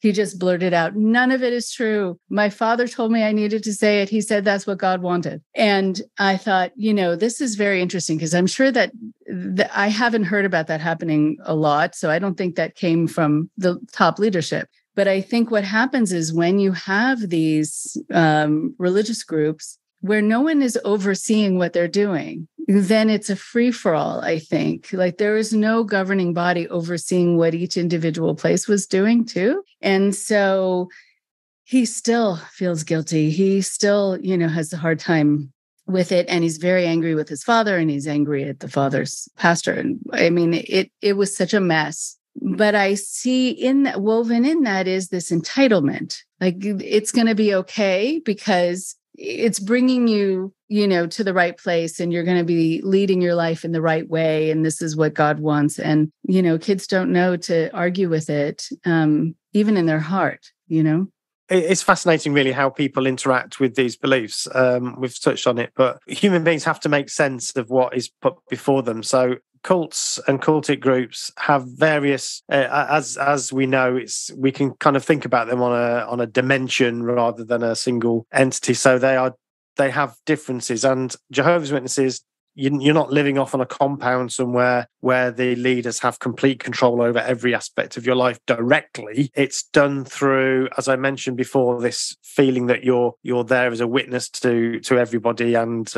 just blurted out, "None of it is true. My father told me I needed to say it. He said that's what God wanted." And I thought, this is very interesting, because I'm sure that I haven't heard about that happening a lot. So I don't think that came from the top leadership. But I think what happens is when you have these religious groups where no one is overseeing what they're doing, then it's a free-for-all, I think. Like, there is no governing body overseeing what each individual place was doing too. And so he still feels guilty. He still, has a hard time with it. And he's very angry with his father, and he's angry at the father's pastor. And I mean, it was such a mess. But I see woven in that is this entitlement. Like, it's going to be okay because it's bringing you, to the right place, and you're going to be leading your life in the right way. And this is what God wants. And, kids don't know to argue with it, even in their heart, It's fascinating, really, how people interact with these beliefs. We've touched on it, but human beings have to make sense of what is put before them. So cults and cultic groups have various, as we know, we can kind of think about them on a dimension rather than a single entity. So they have differences, and Jehovah's Witnesses, you're not living off on a compound somewhere where the leaders have complete control over every aspect of your life directly. It's done through, as I mentioned before, this feeling that you're there as a witness to everybody. And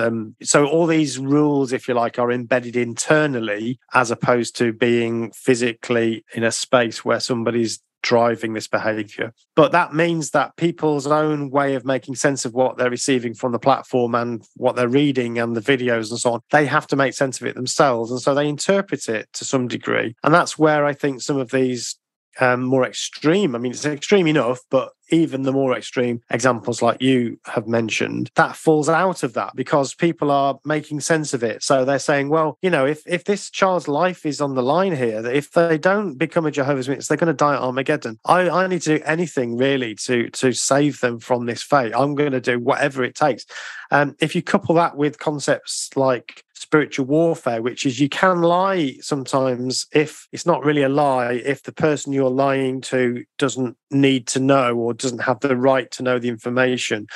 so all these rules, if you like, are embedded internally, as opposed to being physically in a space where somebody's driving this behavior. But that means that people's own way of making sense of what they're receiving from the platform and what they're reading and the videos and so on, they have to make sense of it themselves. And so they interpret it to some degree. And that's where I think some of these more extreme, it's extreme enough, but even the more extreme examples like you have mentioned, that falls out of that because people are making sense of it. So they're saying, well, if this child's life is on the line here, that if they don't become a Jehovah's Witness, they're going to die at Armageddon. I need to do anything really to save them from this fate. I'm going to do whatever it takes. If you couple that with concepts like spiritual warfare, which is you can lie sometimes if it's not really a lie, if the person you're lying to doesn't need to know or doesn't have the right to know the information.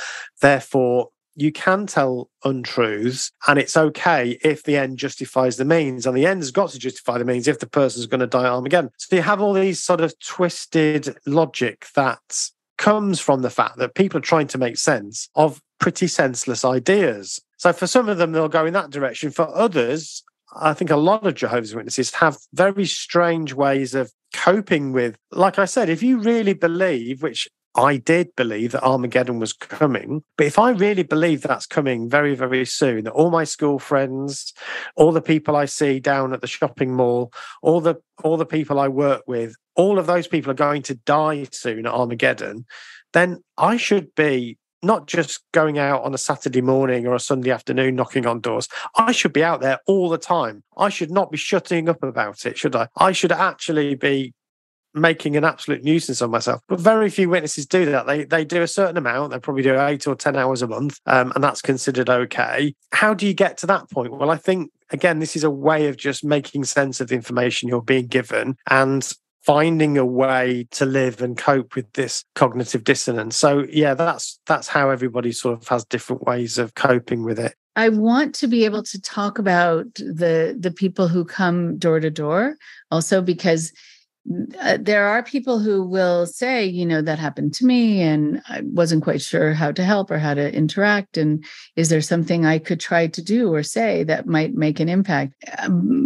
Therefore, you can tell untruths, and it's okay if the end justifies the means, and the end has got to justify the means if the person's going to die at Armageddon. So you have all these sort of twisted logic that comes from the fact that people are trying to make sense of pretty senseless ideas. So for some of them, they'll go in that direction. For others, I think a lot of Jehovah's Witnesses have very strange ways of coping with, like I said, if you really believe, which I did believe, that Armageddon was coming, but if I really believe that's coming very, very soon, that all my school friends, all the people I see down at the shopping mall, all the people I work with, all of those people are going to die soon at Armageddon, then I should be not just going out on a Saturday morning or a Sunday afternoon knocking on doors. I should be out there all the time. I should not be shutting up about it, should I? I should actually be making an absolute nuisance of myself. But very few witnesses do that. They do a certain amount. They probably do 8 or 10 hours a month, and that's considered okay. How do you get to that point? Well, I think, again, this is a way of just making sense of the information you're being given and finding a way to live and cope with this cognitive dissonance. So, yeah, that's how everybody sort of has different ways of coping with it. I want to be able to talk about the people who come door to door also, because there are people who will say, that happened to me and I wasn't quite sure how to help or how to interact. And is there something I could try to do or say that might make an impact?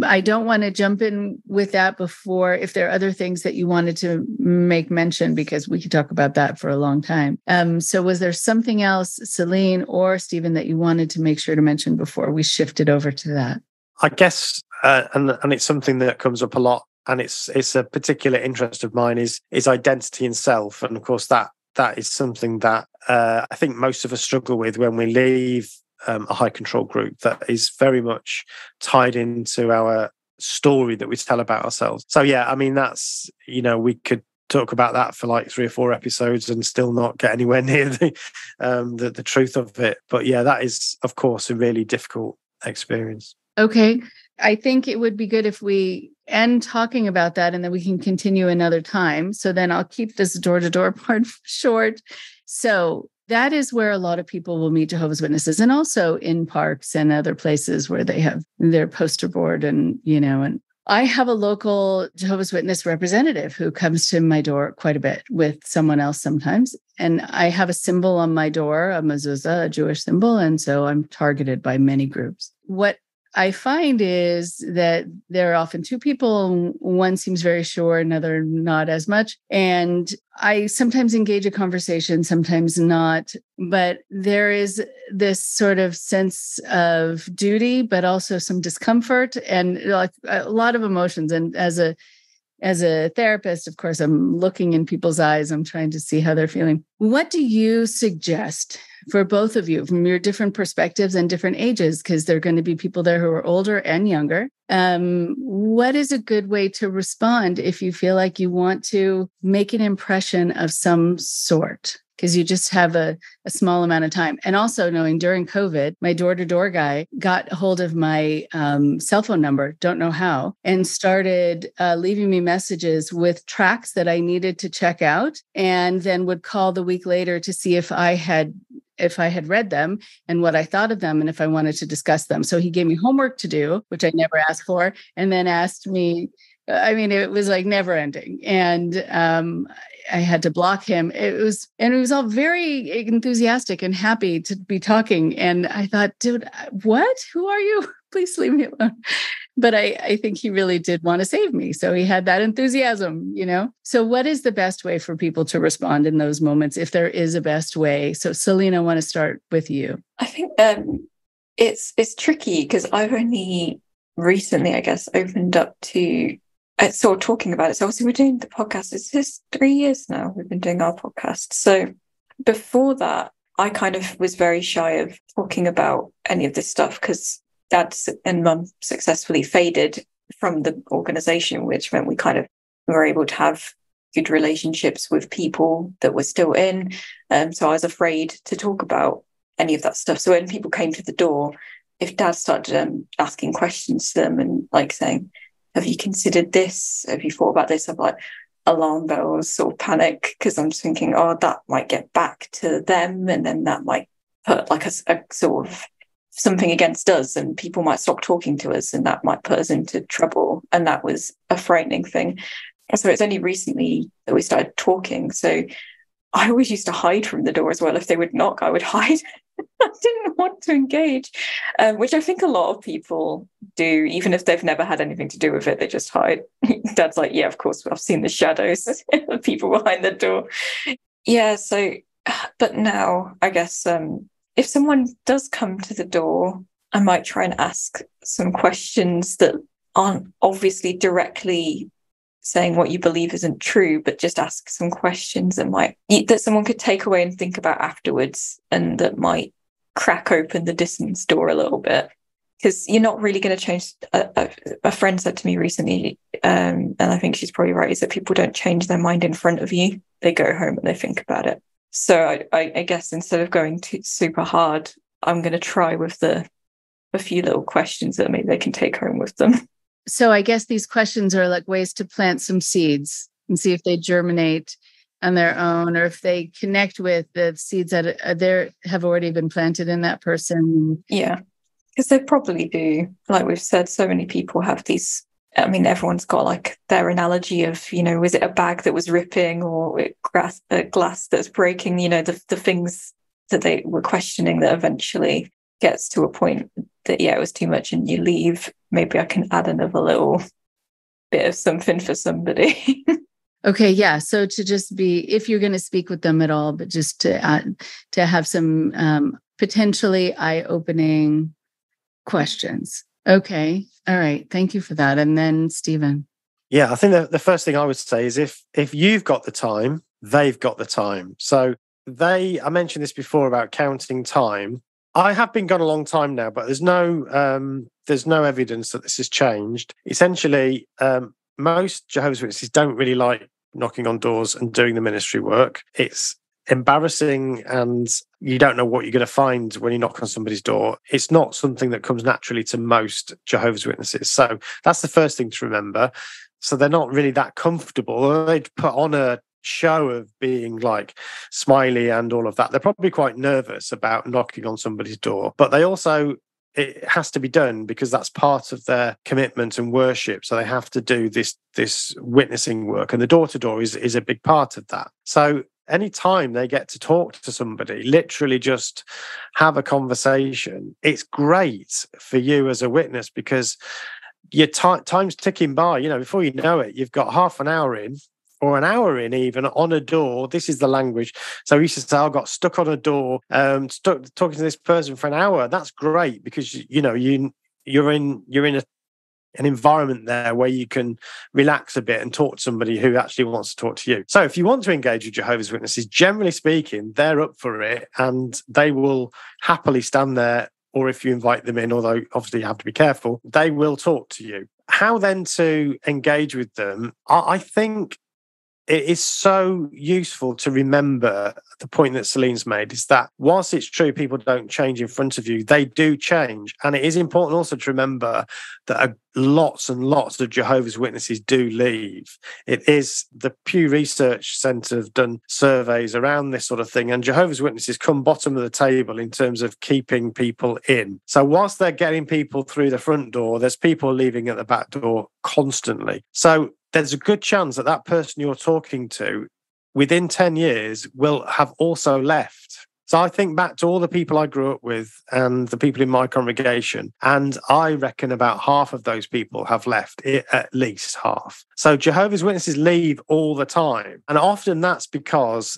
I don't want to jump in with that before, if there are other things that you wanted to make mention, because we could talk about that for a long time. So was there something else, Celine or Stephen, that you wanted to make sure to mention before we shifted over to that? I guess, and it's something that comes up a lot, and it's a particular interest of mine, is identity and self. And of course, that is something that I think most of us struggle with when we leave a high control group that is very much tied into our story that we tell about ourselves. So yeah, that's, we could talk about that for like 3 or 4 episodes and still not get anywhere near the truth of it. But yeah, that is, of course, a really difficult experience. Okay. I think it would be good if we end talking about that and then we can continue another time. So then I'll keep this door-to-door part short. So that is where a lot of people will meet Jehovah's Witnesses, and also in parks and other places where they have their poster board and I have a local Jehovah's Witness representative who comes to my door quite a bit with someone else sometimes. And I have a symbol on my door, a mezuzah, a Jewish symbol. And so I'm targeted by many groups. What I find is that there are often 2 people. One seems very sure, another not as much. And I sometimes engage a conversation, sometimes not. But there is this sort of sense of duty, but also some discomfort and like a lot of emotions. And as a therapist, of course, I'm looking in people's eyes. I'm trying to see how they're feeling. What do you suggest for both of you from your different perspectives and different ages? Because there are going to be people there who are older and younger. What is a good way to respond if you feel like you want to make an impression of some sort? Because you just have a small amount of time. And also knowing during COVID, my door-to-door guy got a hold of my cell phone number, don't know how, and started leaving me messages with tracks that I needed to check out, and then would call the week later to see if I had read them and what I thought of them and if I wanted to discuss them. So he gave me homework to do, which I never asked for, and then asked me, it was like never ending. And I had to block him. It was all very enthusiastic and happy to be talking. And I thought, dude, what? Who are you? Please leave me alone. But I think he really did want to save me. So he had that enthusiasm, So what is the best way for people to respond in those moments, if there is a best way? So Celine, I want to start with you. I think it's tricky because I've only recently, I guess, opened up to sort of talking about it. So obviously we're doing the podcast. It's just 3 years now we've been doing our podcast. So before that, I kind of was very shy of talking about any of this stuff because Dad and Mum successfully faded from the organization, which meant we kind of were able to have good relationships with people that were still in. So I was afraid to talk about any of that stuff. So when people came to the door, if Dad started asking questions to them and like saying, have you considered this? Have you thought about this? I'm like, alarm bells, sort of panic, because I'm just thinking, that might get back to them. And then that might put like a sort of something against us and people might stop talking to us and that might put us into trouble. And that was a frightening thing. So it's only recently that we started talking. So I always used to hide from the door as well. If they would knock, I would hide. I didn't want to engage, which I think a lot of people do, even if they've never had anything to do with it, they just hide. Dad's like, yeah, of course, I've seen the shadows of people behind the door. Yeah, so, but now, I guess, if someone does come to the door, I might try and ask some questions that aren't obviously directly saying what you believe isn't true, but just ask some questions that someone could take away and think about afterwards, and that might crack open the distance door a little bit. Because you're not really going to change. A friend said to me recently, and I think she's probably right, is that people don't change their mind in front of you. They go home and they think about it. So I guess instead of going too super hard, I'm going to try with a few little questions that maybe they can take home with them. So I guess these questions are like ways to plant some seeds and see if they germinate on their own, or if they connect with the seeds that have already been planted in that person. Yeah, because they probably do. Like we've said, so many people have these. I mean, everyone's got like their analogy of, was it a bag that was ripping or a glass that's breaking? The things that they were questioning that eventually gets to a point that, it was too much and you leave. Maybe I can add another little bit of something for somebody. Okay, yeah. So to just be, if you're going to speak with them at all, but just to have some potentially eye-opening questions. Okay, all right. Thank you for that. And then Stephen. Yeah, I think the first thing I would say is if you've got the time, they've got the time. So I mentioned this before about counting time. I have been gone a long time now, but there's no evidence that this has changed. Essentially, most Jehovah's Witnesses don't really like knocking on doors and doing the ministry work. It's embarrassing and you don't know what you're going to find when you knock on somebody's door. It's not something that comes naturally to most Jehovah's Witnesses. So that's the first thing to remember. So they're not really that comfortable. They'd put on a show of being like smiley and all of that. They're probably quite nervous about knocking on somebody's door, but they also, it has to be done because that's part of their commitment and worship. So they have to do this witnessing work, and the door-to-door is a big part of that. So anytime they get to talk to somebody, literally just have a conversation, it's great for you as a witness because your time's ticking by. You know, before you know it, you've got half an hour in, or an hour in even, on a door. This is the language. So he used to say, I got stuck on a door, stuck talking to this person for an hour. That's great because, you know, you're in an environment there where you can relax a bit and talk to somebody who actually wants to talk to you. So if you want to engage with Jehovah's Witnesses, generally speaking, they're up for it and they will happily stand there. Or if you invite them in, although obviously you have to be careful, they will talk to you. How then to engage with them? I think it is so useful to remember the point that Celine's made, is that whilst it's true people don't change in front of you, they do change. And it is important also to remember that lots and lots of Jehovah's Witnesses do leave. It is the Pew Research Centre have done surveys around this sort of thing, and Jehovah's Witnesses come bottom of the table in terms of keeping people in. So whilst they're getting people through the front door, there's people leaving at the back door constantly. So there's a good chance that that person you're talking to within 10 years will have also left. So I think back to all the people I grew up with and the people in my congregation, and I reckon about half of those people have left, at least half. So Jehovah's Witnesses leave all the time. And often that's because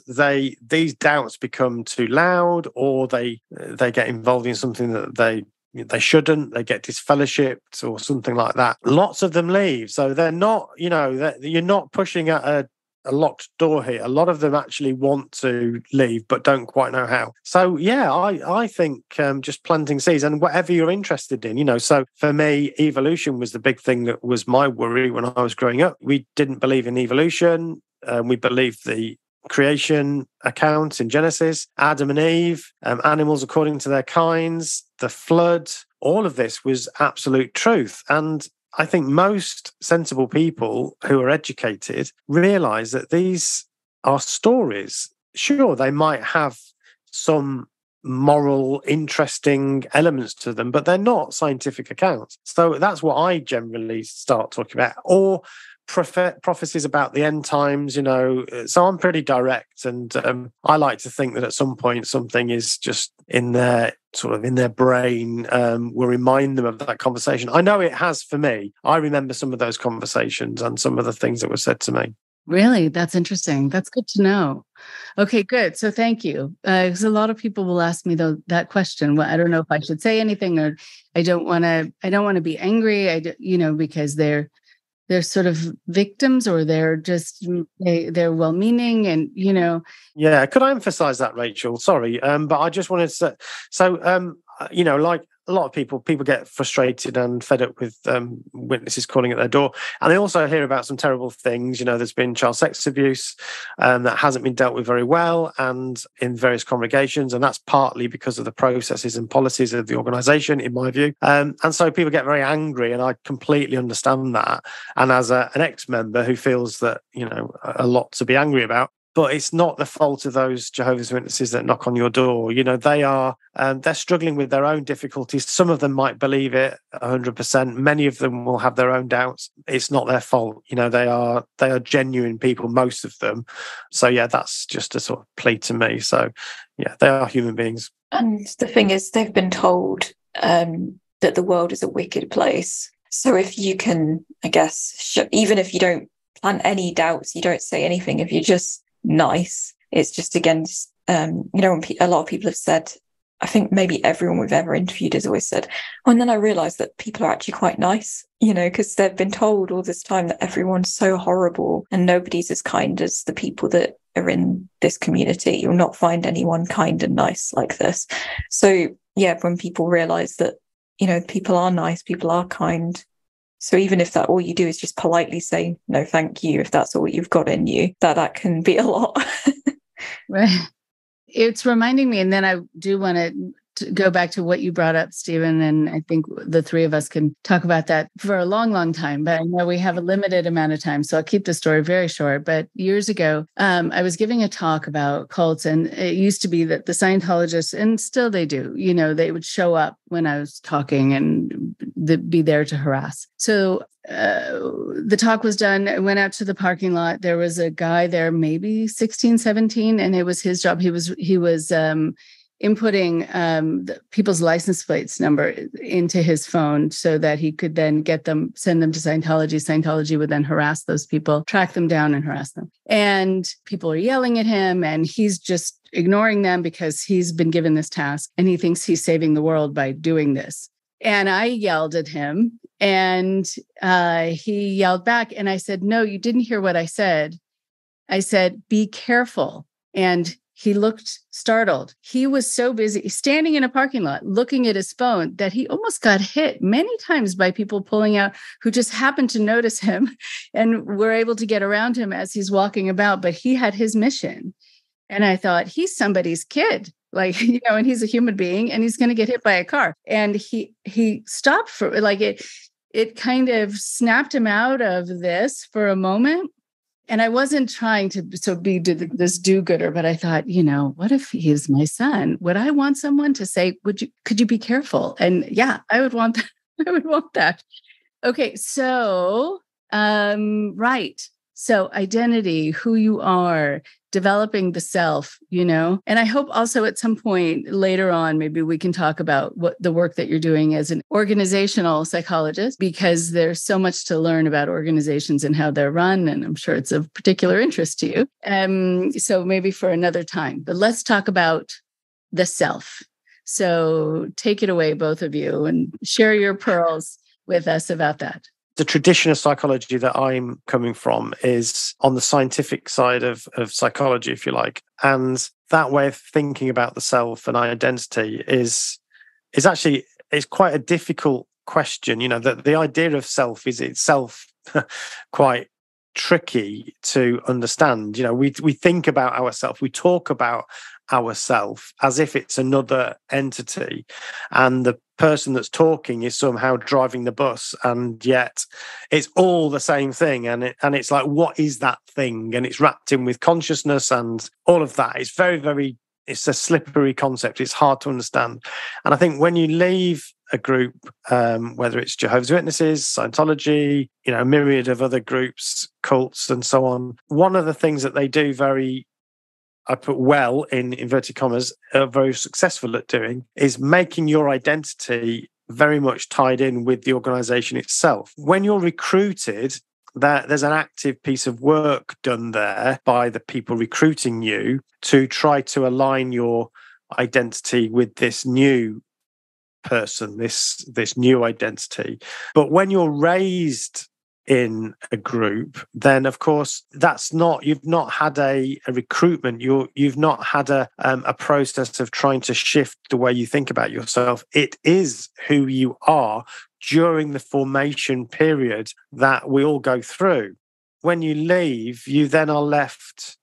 these doubts become too loud, or they get involved in something that they shouldn't, they get disfellowshipped or something like that. Lots of them leave. So they're not, you know, you're not pushing at a locked door here. A lot of them actually want to leave, but don't quite know how. So yeah, I think just planting seeds and whatever you're interested in, you know. So for me, evolution was the big thing that was my worry when I was growing up. We didn't believe in evolution. We believed the creation account in Genesis, Adam and Eve, animals according to their kinds, the flood. All of this was absolute truth. And I think most sensible people who are educated realize that these are stories. Sure, they might have some moral, interesting elements to them, but they're not scientific accounts. So that's what I generally start talking about. Or prophecies about the end times, you know. So I'm pretty direct, and I like to think that at some point something is just in their brain, will remind them of that conversation. I know it has for me. I remember some of those conversations and some of the things that were said to me. Really? That's interesting. That's good to know. Okay, good. So thank you. Because a lot of people will ask me that question. Well, I don't know if I should say anything, or I don't want to be angry. Because they're sort of victims, or they're just, they're well-meaning, and, you know. Yeah. Could I emphasize that, Rachel? Sorry. But I just wanted to say, so, like a lot of people get frustrated and fed up with witnesses calling at their door. And they also hear about some terrible things. You know, there's been child sex abuse that hasn't been dealt with very well, and in various congregations. And that's partly because of the processes and policies of the organisation, in my view. And so people get very angry, and I completely understand that. And as an ex-member who feels that, you know, a lot to be angry about, but it's not the fault of those Jehovah's Witnesses that knock on your door. You know, they're struggling with their own difficulties. Some of them might believe it 100%. Many of them will have their own doubts. It's not their fault. You know, they are genuine people, most of them. So yeah, that's just a sort of plea to me. So yeah, they are human beings. And the thing is, they've been told that the world is a wicked place. So if you can, I guess, even if you don't plant any doubts, you don't say anything, if you're just nice, it's just, again, when a lot of people have said, I think maybe everyone we've ever interviewed has always said, oh, and then I realised that people are actually quite nice, you know, because they've been told all this time that everyone's so horrible and nobody's as kind as the people that are in this community. You'll not find anyone kind and nice like this. So yeah, when people realise that, you know, people are nice, people are kind, So even if that all you do is just politely say no thank you, if that's all you've got in you, that can be a lot. Right. It's reminding me, and then I do want to go back to what you brought up, Stephen, and I think the three of us can talk about that for a long, long time, but I know we have a limited amount of time, so I'll keep the story very short. But years ago, I was giving a talk about cults, and it used to be that the Scientologists, and still they do, they would show up when I was talking and be there to harass. So the talk was done. I went out to the parking lot. There was a guy there, maybe 16, 17, and it was his job. He was inputting the people's license plates number into his phone so that he could then send them to Scientology. Scientology would then harass those people, track them down and harass them. And people are yelling at him and he's just ignoring them because he's been given this task and he thinks he's saving the world by doing this. And I yelled at him and he yelled back and I said, "No, you didn't hear what I said. I said, be careful." And he looked startled. He was so busy standing in a parking lot, looking at his phone, that he almost got hit many times by people pulling out who just happened to notice him and were able to get around him as he's walking about. But he had his mission. And I thought, he's somebody's kid, and he's a human being and he's going to get hit by a car. And he stopped for it kind of snapped him out of this for a moment. And I wasn't trying to be this do-gooder, but I thought, what if he is my son? Would I want someone to say, could you be careful? And yeah, I would want that. I would want that. Okay. So, right. So identity, who you are, developing the self, and I hope also at some point later on, maybe we can talk about what the work that you're doing as an organizational psychologist, because there's so much to learn about organizations and how they're run. And I'm sure it's of particular interest to you. So maybe for another time, but let's talk about the self. So take it away, both of you, and share your pearls with us about that. The tradition of psychology that I'm coming from is on the scientific side of psychology, if you like. And that way of thinking about the self and identity is actually, it's quite a difficult question. The idea of self is itself quite tricky to understand. We think about ourselves, we talk about ourself as if it's another entity, and the person that's talking is somehow driving the bus, and yet it's all the same thing. And it's like, what is that thing? And it's wrapped in with consciousness and all of that. It's very, very, it's a slippery concept. It's hard to understand. And I think when you leave a group, whether it's Jehovah's Witnesses, Scientology, a myriad of other groups, cults, and so on, one of the things that they do I put well in inverted commas, are very successful at doing, is making your identity very much tied in with the organization itself. When you're recruited, there's an active piece of work done there by the people recruiting you to try to align your identity with this new person, this new identity. But when you're raised in a group, then of course you've not had a recruitment, you've not had a process of trying to shift the way you think about yourself. It is who you are during the formation period that we all go through. When you leave, you then are left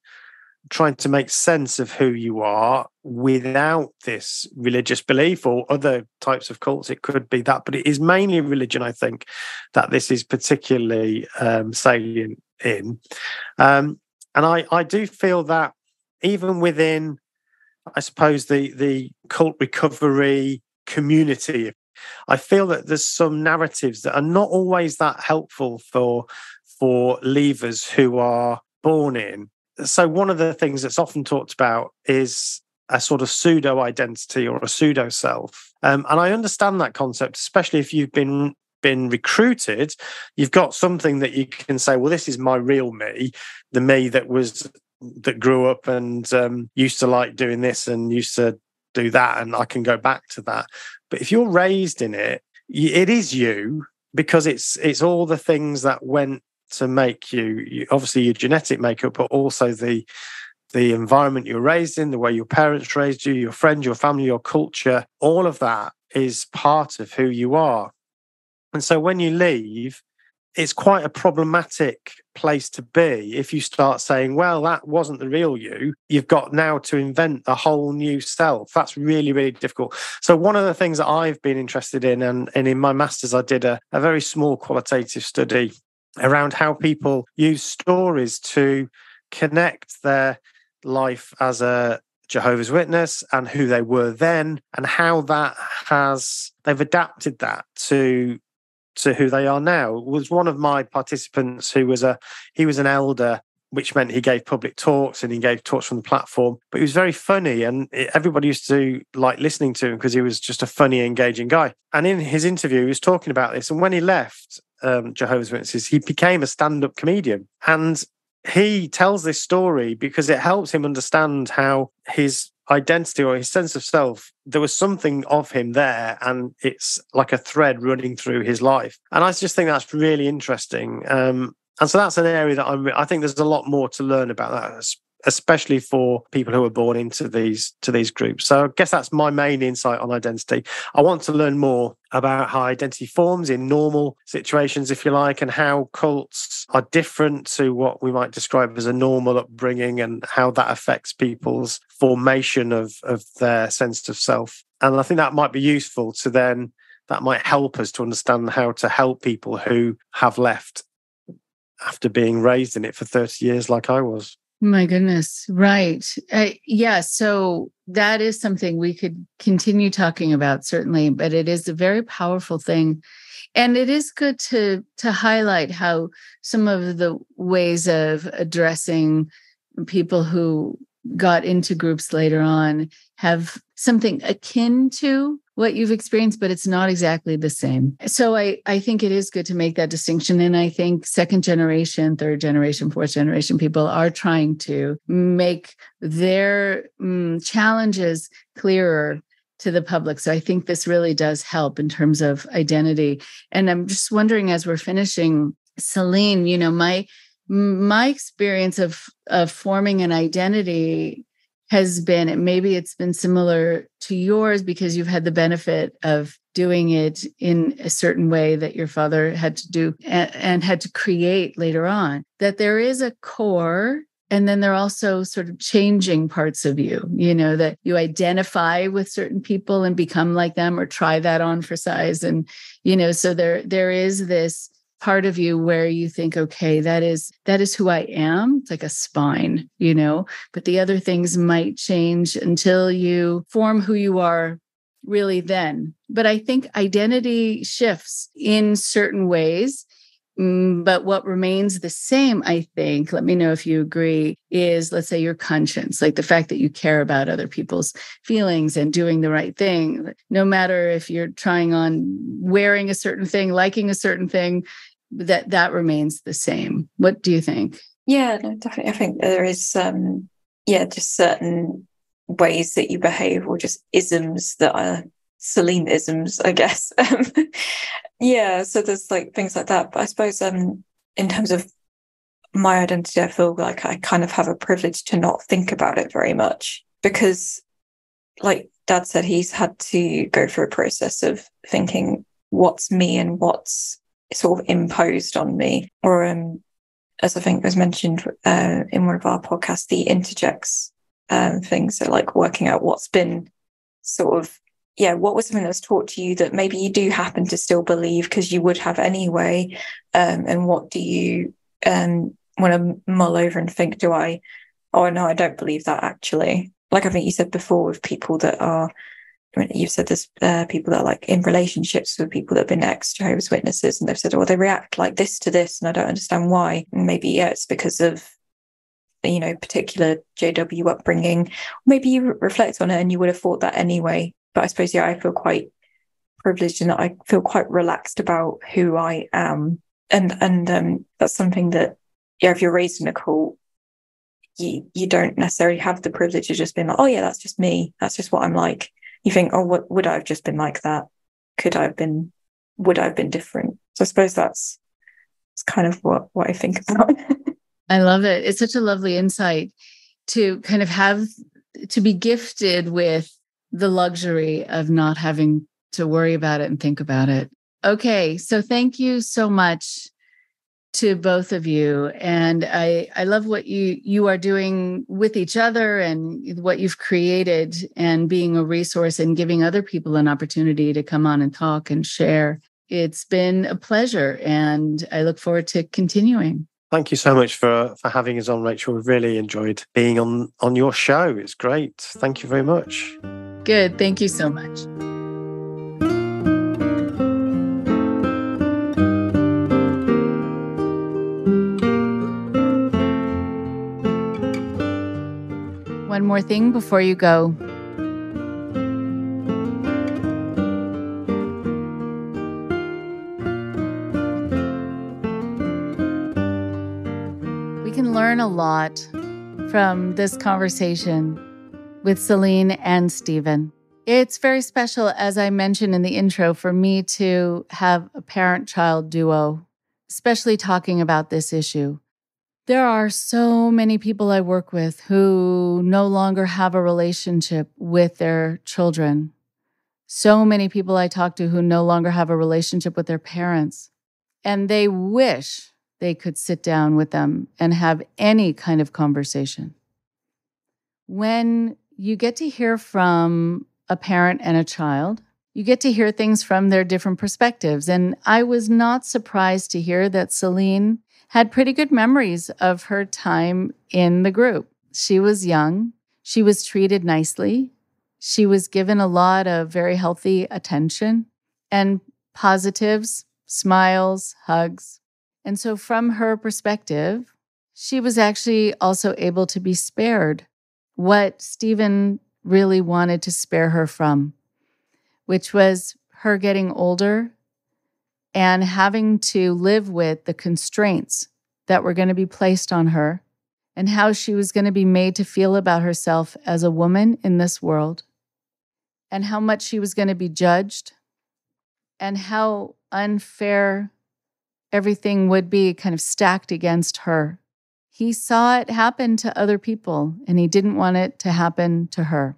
trying to make sense of who you are without this religious belief, or other types of cults. It could be that, but it is mainly religion, I think, that this is particularly salient in. And I do feel that even within, I suppose, the cult recovery community, I feel that there's some narratives that are not always that helpful for leavers who are born in. So one of the things that's often talked about is a sort of pseudo identity or a pseudo self. And I understand that concept, especially if you've been recruited. You've got something that you can say, well, this is my real me, the me that grew up and used to like doing this and used to do that, and I can go back to that. But if you're raised in it, it is you, because it's all the things that went to make you, obviously your genetic makeup, but also the environment you're raised in, the way your parents raised you, your friends, your family, your culture, all of that is part of who you are. And so when you leave, it's quite a problematic place to be if you start saying, well, that wasn't the real you. You've got now to invent a whole new self. That's really, really difficult. So one of the things that I've been interested in, and in my master's, I did a very small qualitative study around how people use stories to connect their life as a Jehovah's Witness and who they were then, and how they've adapted that to who they are now. It was one of my participants who was an elder, which meant he gave public talks and he gave talks from the platform, but he was very funny and everybody used to like listening to him because he was just a funny, engaging guy. And in his interview, he was talking about this. And when he left Jehovah's Witnesses, he became a stand-up comedian. And he tells this story because it helps him understand how his identity or his sense of self, there was something of him there, and it's like a thread running through his life. And I just think that's really interesting. And so that's an area that I think there's a lot more to learn about that, especially for people who are born into these groups. So I guess that's my main insight on identity. I want to learn more about how identity forms in normal situations, if you like, and how cults are different to what we might describe as a normal upbringing, and how that affects people's formation of their sense of self. And I think that might be useful that might help us to understand how to help people who have left after being raised in it for 30 years like I was. My goodness. Right. Yeah. So that is something we could continue talking about, certainly, but it is a very powerful thing. And it is good to highlight how some of the ways of addressing people who got into groups later on have something akin to what you've experienced, but it's not exactly the same. So I think it is good to make that distinction. And I think second generation, third generation, fourth generation people are trying to make their challenges clearer to the public. So I think this really does help in terms of identity. And I'm just wondering, as we're finishing, Celine, my experience of forming an identity has been, and maybe it's been similar to yours because you've had the benefit of doing it in a certain way that your father had to do and had to create later on, that there is a core, and then there are also sort of changing parts of you, that you identify with certain people and become like them, or try that on for size. And, so there is this part of you where you think, okay, that is who I am. It's like a spine, but the other things might change until you form who you are really then. But I think identity shifts in certain ways. But what remains the same, I think, let me know if you agree, is, let's say, your conscience, like the fact that you care about other people's feelings and doing the right thing. No matter if you're trying on wearing a certain thing, liking a certain thing, that remains the same. What do you think? Yeah, no, definitely. I think there is, just certain ways that you behave, or just isms that are Celine isms, I guess. So there's like things like that. But I suppose in terms of my identity, I feel like I kind of have a privilege to not think about it very much, because, like Dad said, he's had to go through a process of thinking what's me and what's sort of imposed on me, or as I think was mentioned in one of our podcasts, the interjects things. So like working out what's been sort of, what was something that was taught to you that maybe you do happen to still believe because you would have anyway, and what do you want to mull over and think, no, I don't believe that actually. Like I think you said before, with people that are, you've said there's people that are like in relationships with people that have been ex-Jehovah's Witnesses, and they've said, they react like this to this, and I don't understand why. And maybe, it's because of, particular JW upbringing. Maybe you reflect on it and you would have thought that anyway. But I suppose, I feel quite privileged in that I feel quite relaxed about who I am. And that's something that, if you're raised in a cult, you don't necessarily have the privilege of just being like, that's just me. That's just what I'm like. You think, what would I have just been like that? Would I have been different? So I suppose that's kind of what I think about. I love it. It's such a lovely insight to kind of to be gifted with the luxury of not having to worry about it and think about it. Okay, so thank you so much to both of you. And I love what you are doing with each other and what you've created and being a resource and giving other people an opportunity to come on and talk and share. It's been a pleasure, and I look forward to continuing. Thank you so much for having us on, Rachel. We've really enjoyed being on your show. It's great. Thank you very much. Good. Thank you so much. One more thing before you go. We can learn a lot from this conversation with Celine and Stephen. It's very special, as I mentioned in the intro, for me to have a parent-child duo, especially talking about this issue. There are so many people I work with who no longer have a relationship with their children. So many people I talk to who no longer have a relationship with their parents. And they wish they could sit down with them and have any kind of conversation. When you get to hear from a parent and a child, you get to hear things from their different perspectives. And I was not surprised to hear that Celine had pretty good memories of her time in the group. She was young. She was treated nicely. She was given a lot of very healthy attention and positives, smiles, hugs. And so from her perspective, she was actually also able to be spared what Stephen really wanted to spare her from, which was her getting older and having to live with the constraints that were going to be placed on her and how she was going to be made to feel about herself as a woman in this world and how much she was going to be judged and how unfair everything would be kind of stacked against her. He saw it happen to other people and he didn't want it to happen to her.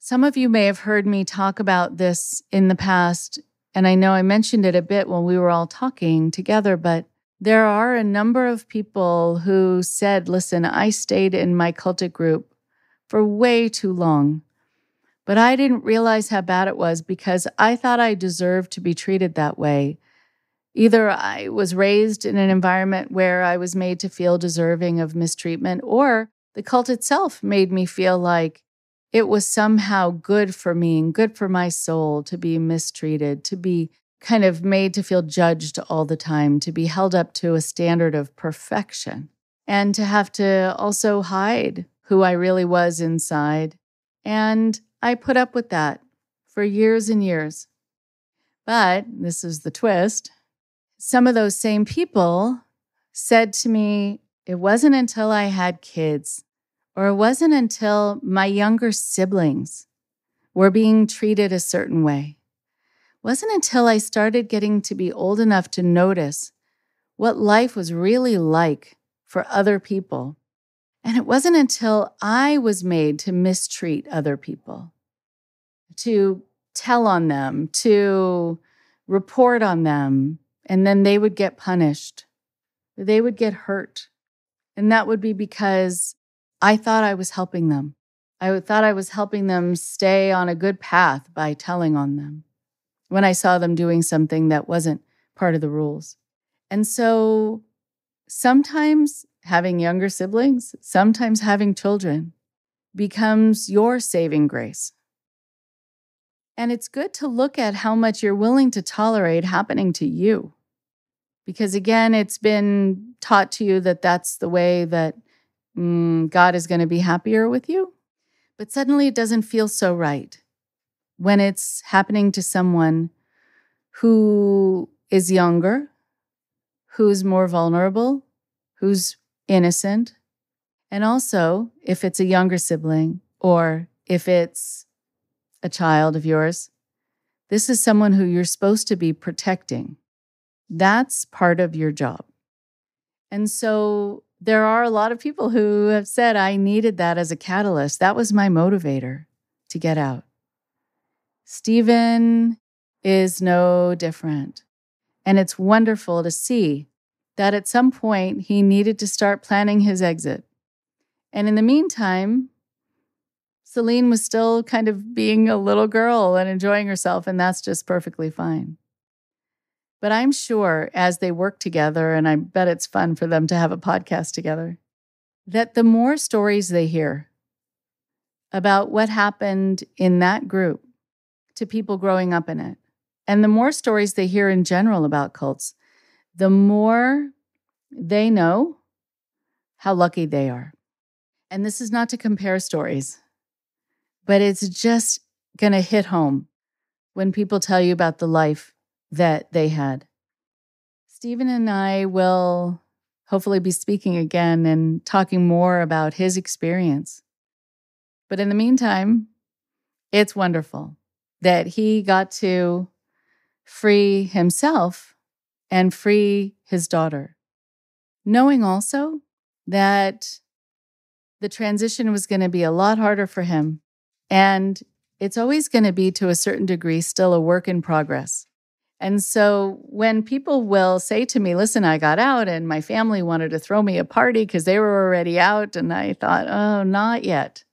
Some of you may have heard me talk about this in the past, and I know I mentioned it a bit when we were all talking together, but there are a number of people who said, listen, I stayed in my cultic group for way too long, but I didn't realize how bad it was because I thought I deserved to be treated that way. Either I was raised in an environment where I was made to feel deserving of mistreatment, or the cult itself made me feel like it was somehow good for me and good for my soul to be mistreated, to be kind of made to feel judged all the time, to be held up to a standard of perfection, and to have to also hide who I really was inside. And I put up with that for years and years. But this is the twist. Some of those same people said to me, it wasn't until I had kids, or it wasn't until my younger siblings were being treated a certain way. It wasn't until I started getting to be old enough to notice what life was really like for other people. And it wasn't until I was made to mistreat other people, to tell on them, to report on them, and then they would get punished. They would get hurt. And that would be because I thought I was helping them. I thought I was helping them stay on a good path by telling on them when I saw them doing something that wasn't part of the rules. And so sometimes having younger siblings, sometimes having children becomes your saving grace. And it's good to look at how much you're willing to tolerate happening to you. Because again, it's been taught to you that that's the way that God is going to be happier with you. But suddenly it doesn't feel so right when it's happening to someone who is younger, who's more vulnerable, who's innocent. And also, if it's a younger sibling or if it's a child of yours, this is someone who you're supposed to be protecting. That's part of your job. And so there are a lot of people who have said, I needed that as a catalyst. That was my motivator to get out. Stephen is no different. And it's wonderful to see that at some point he needed to start planning his exit. And in the meantime, Celine was still kind of being a little girl and enjoying herself, and that's just perfectly fine. But I'm sure as they work together, and I bet it's fun for them to have a podcast together, that the more stories they hear about what happened in that group to people growing up in it, and the more stories they hear in general about cults, the more they know how lucky they are. And this is not to compare stories, but it's just going to hit home when people tell you about the life that they had. Stephen and I will hopefully be speaking again and talking more about his experience. But in the meantime, it's wonderful that he got to free himself and free his daughter, knowing also that the transition was going to be a lot harder for him. And it's always going to be, to a certain degree, still a work in progress. And so when people will say to me, listen, I got out and my family wanted to throw me a party because they were already out. And I thought, oh, not yet.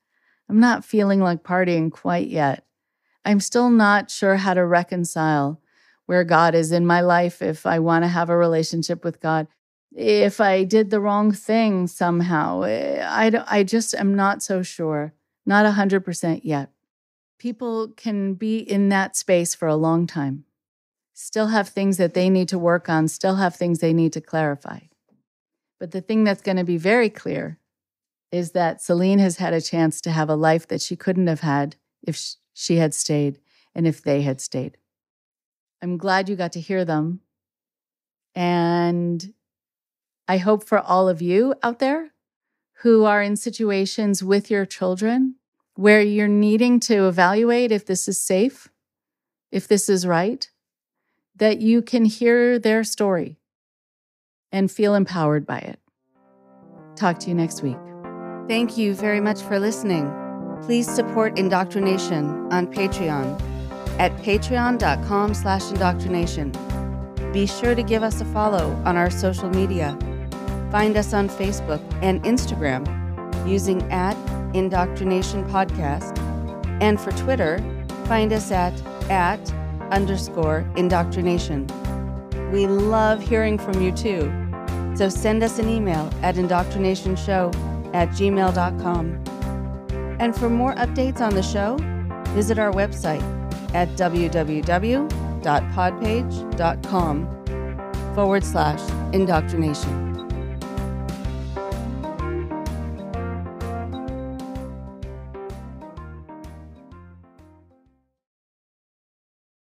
I'm not feeling like partying quite yet. I'm still not sure how to reconcile where God is in my life, if I want to have a relationship with God, if I did the wrong thing somehow. I just am not so sure, not 100% yet. People can be in that space for a long time, still have things that they need to work on, still have things they need to clarify. But the thing that's going to be very clear is that Celine has had a chance to have a life that she couldn't have had if she had stayed and if they had stayed. I'm glad you got to hear them. And I hope for all of you out there who are in situations with your children where you're needing to evaluate if this is safe, if this is right, that you can hear their story and feel empowered by it. Talk to you next week. Thank you very much for listening. Please support IndoctriNation on Patreon at patreon.com/indoctrination. Be sure to give us a follow on our social media. Find us on Facebook and Instagram using @IndoctriNation Podcast. And for Twitter, find us at @_indoctrination. We love hearing from you too. So send us an email at indoctrinationshow@gmail.com. And for more updates on the show, visit our website at www.podpage.com/indoctrination.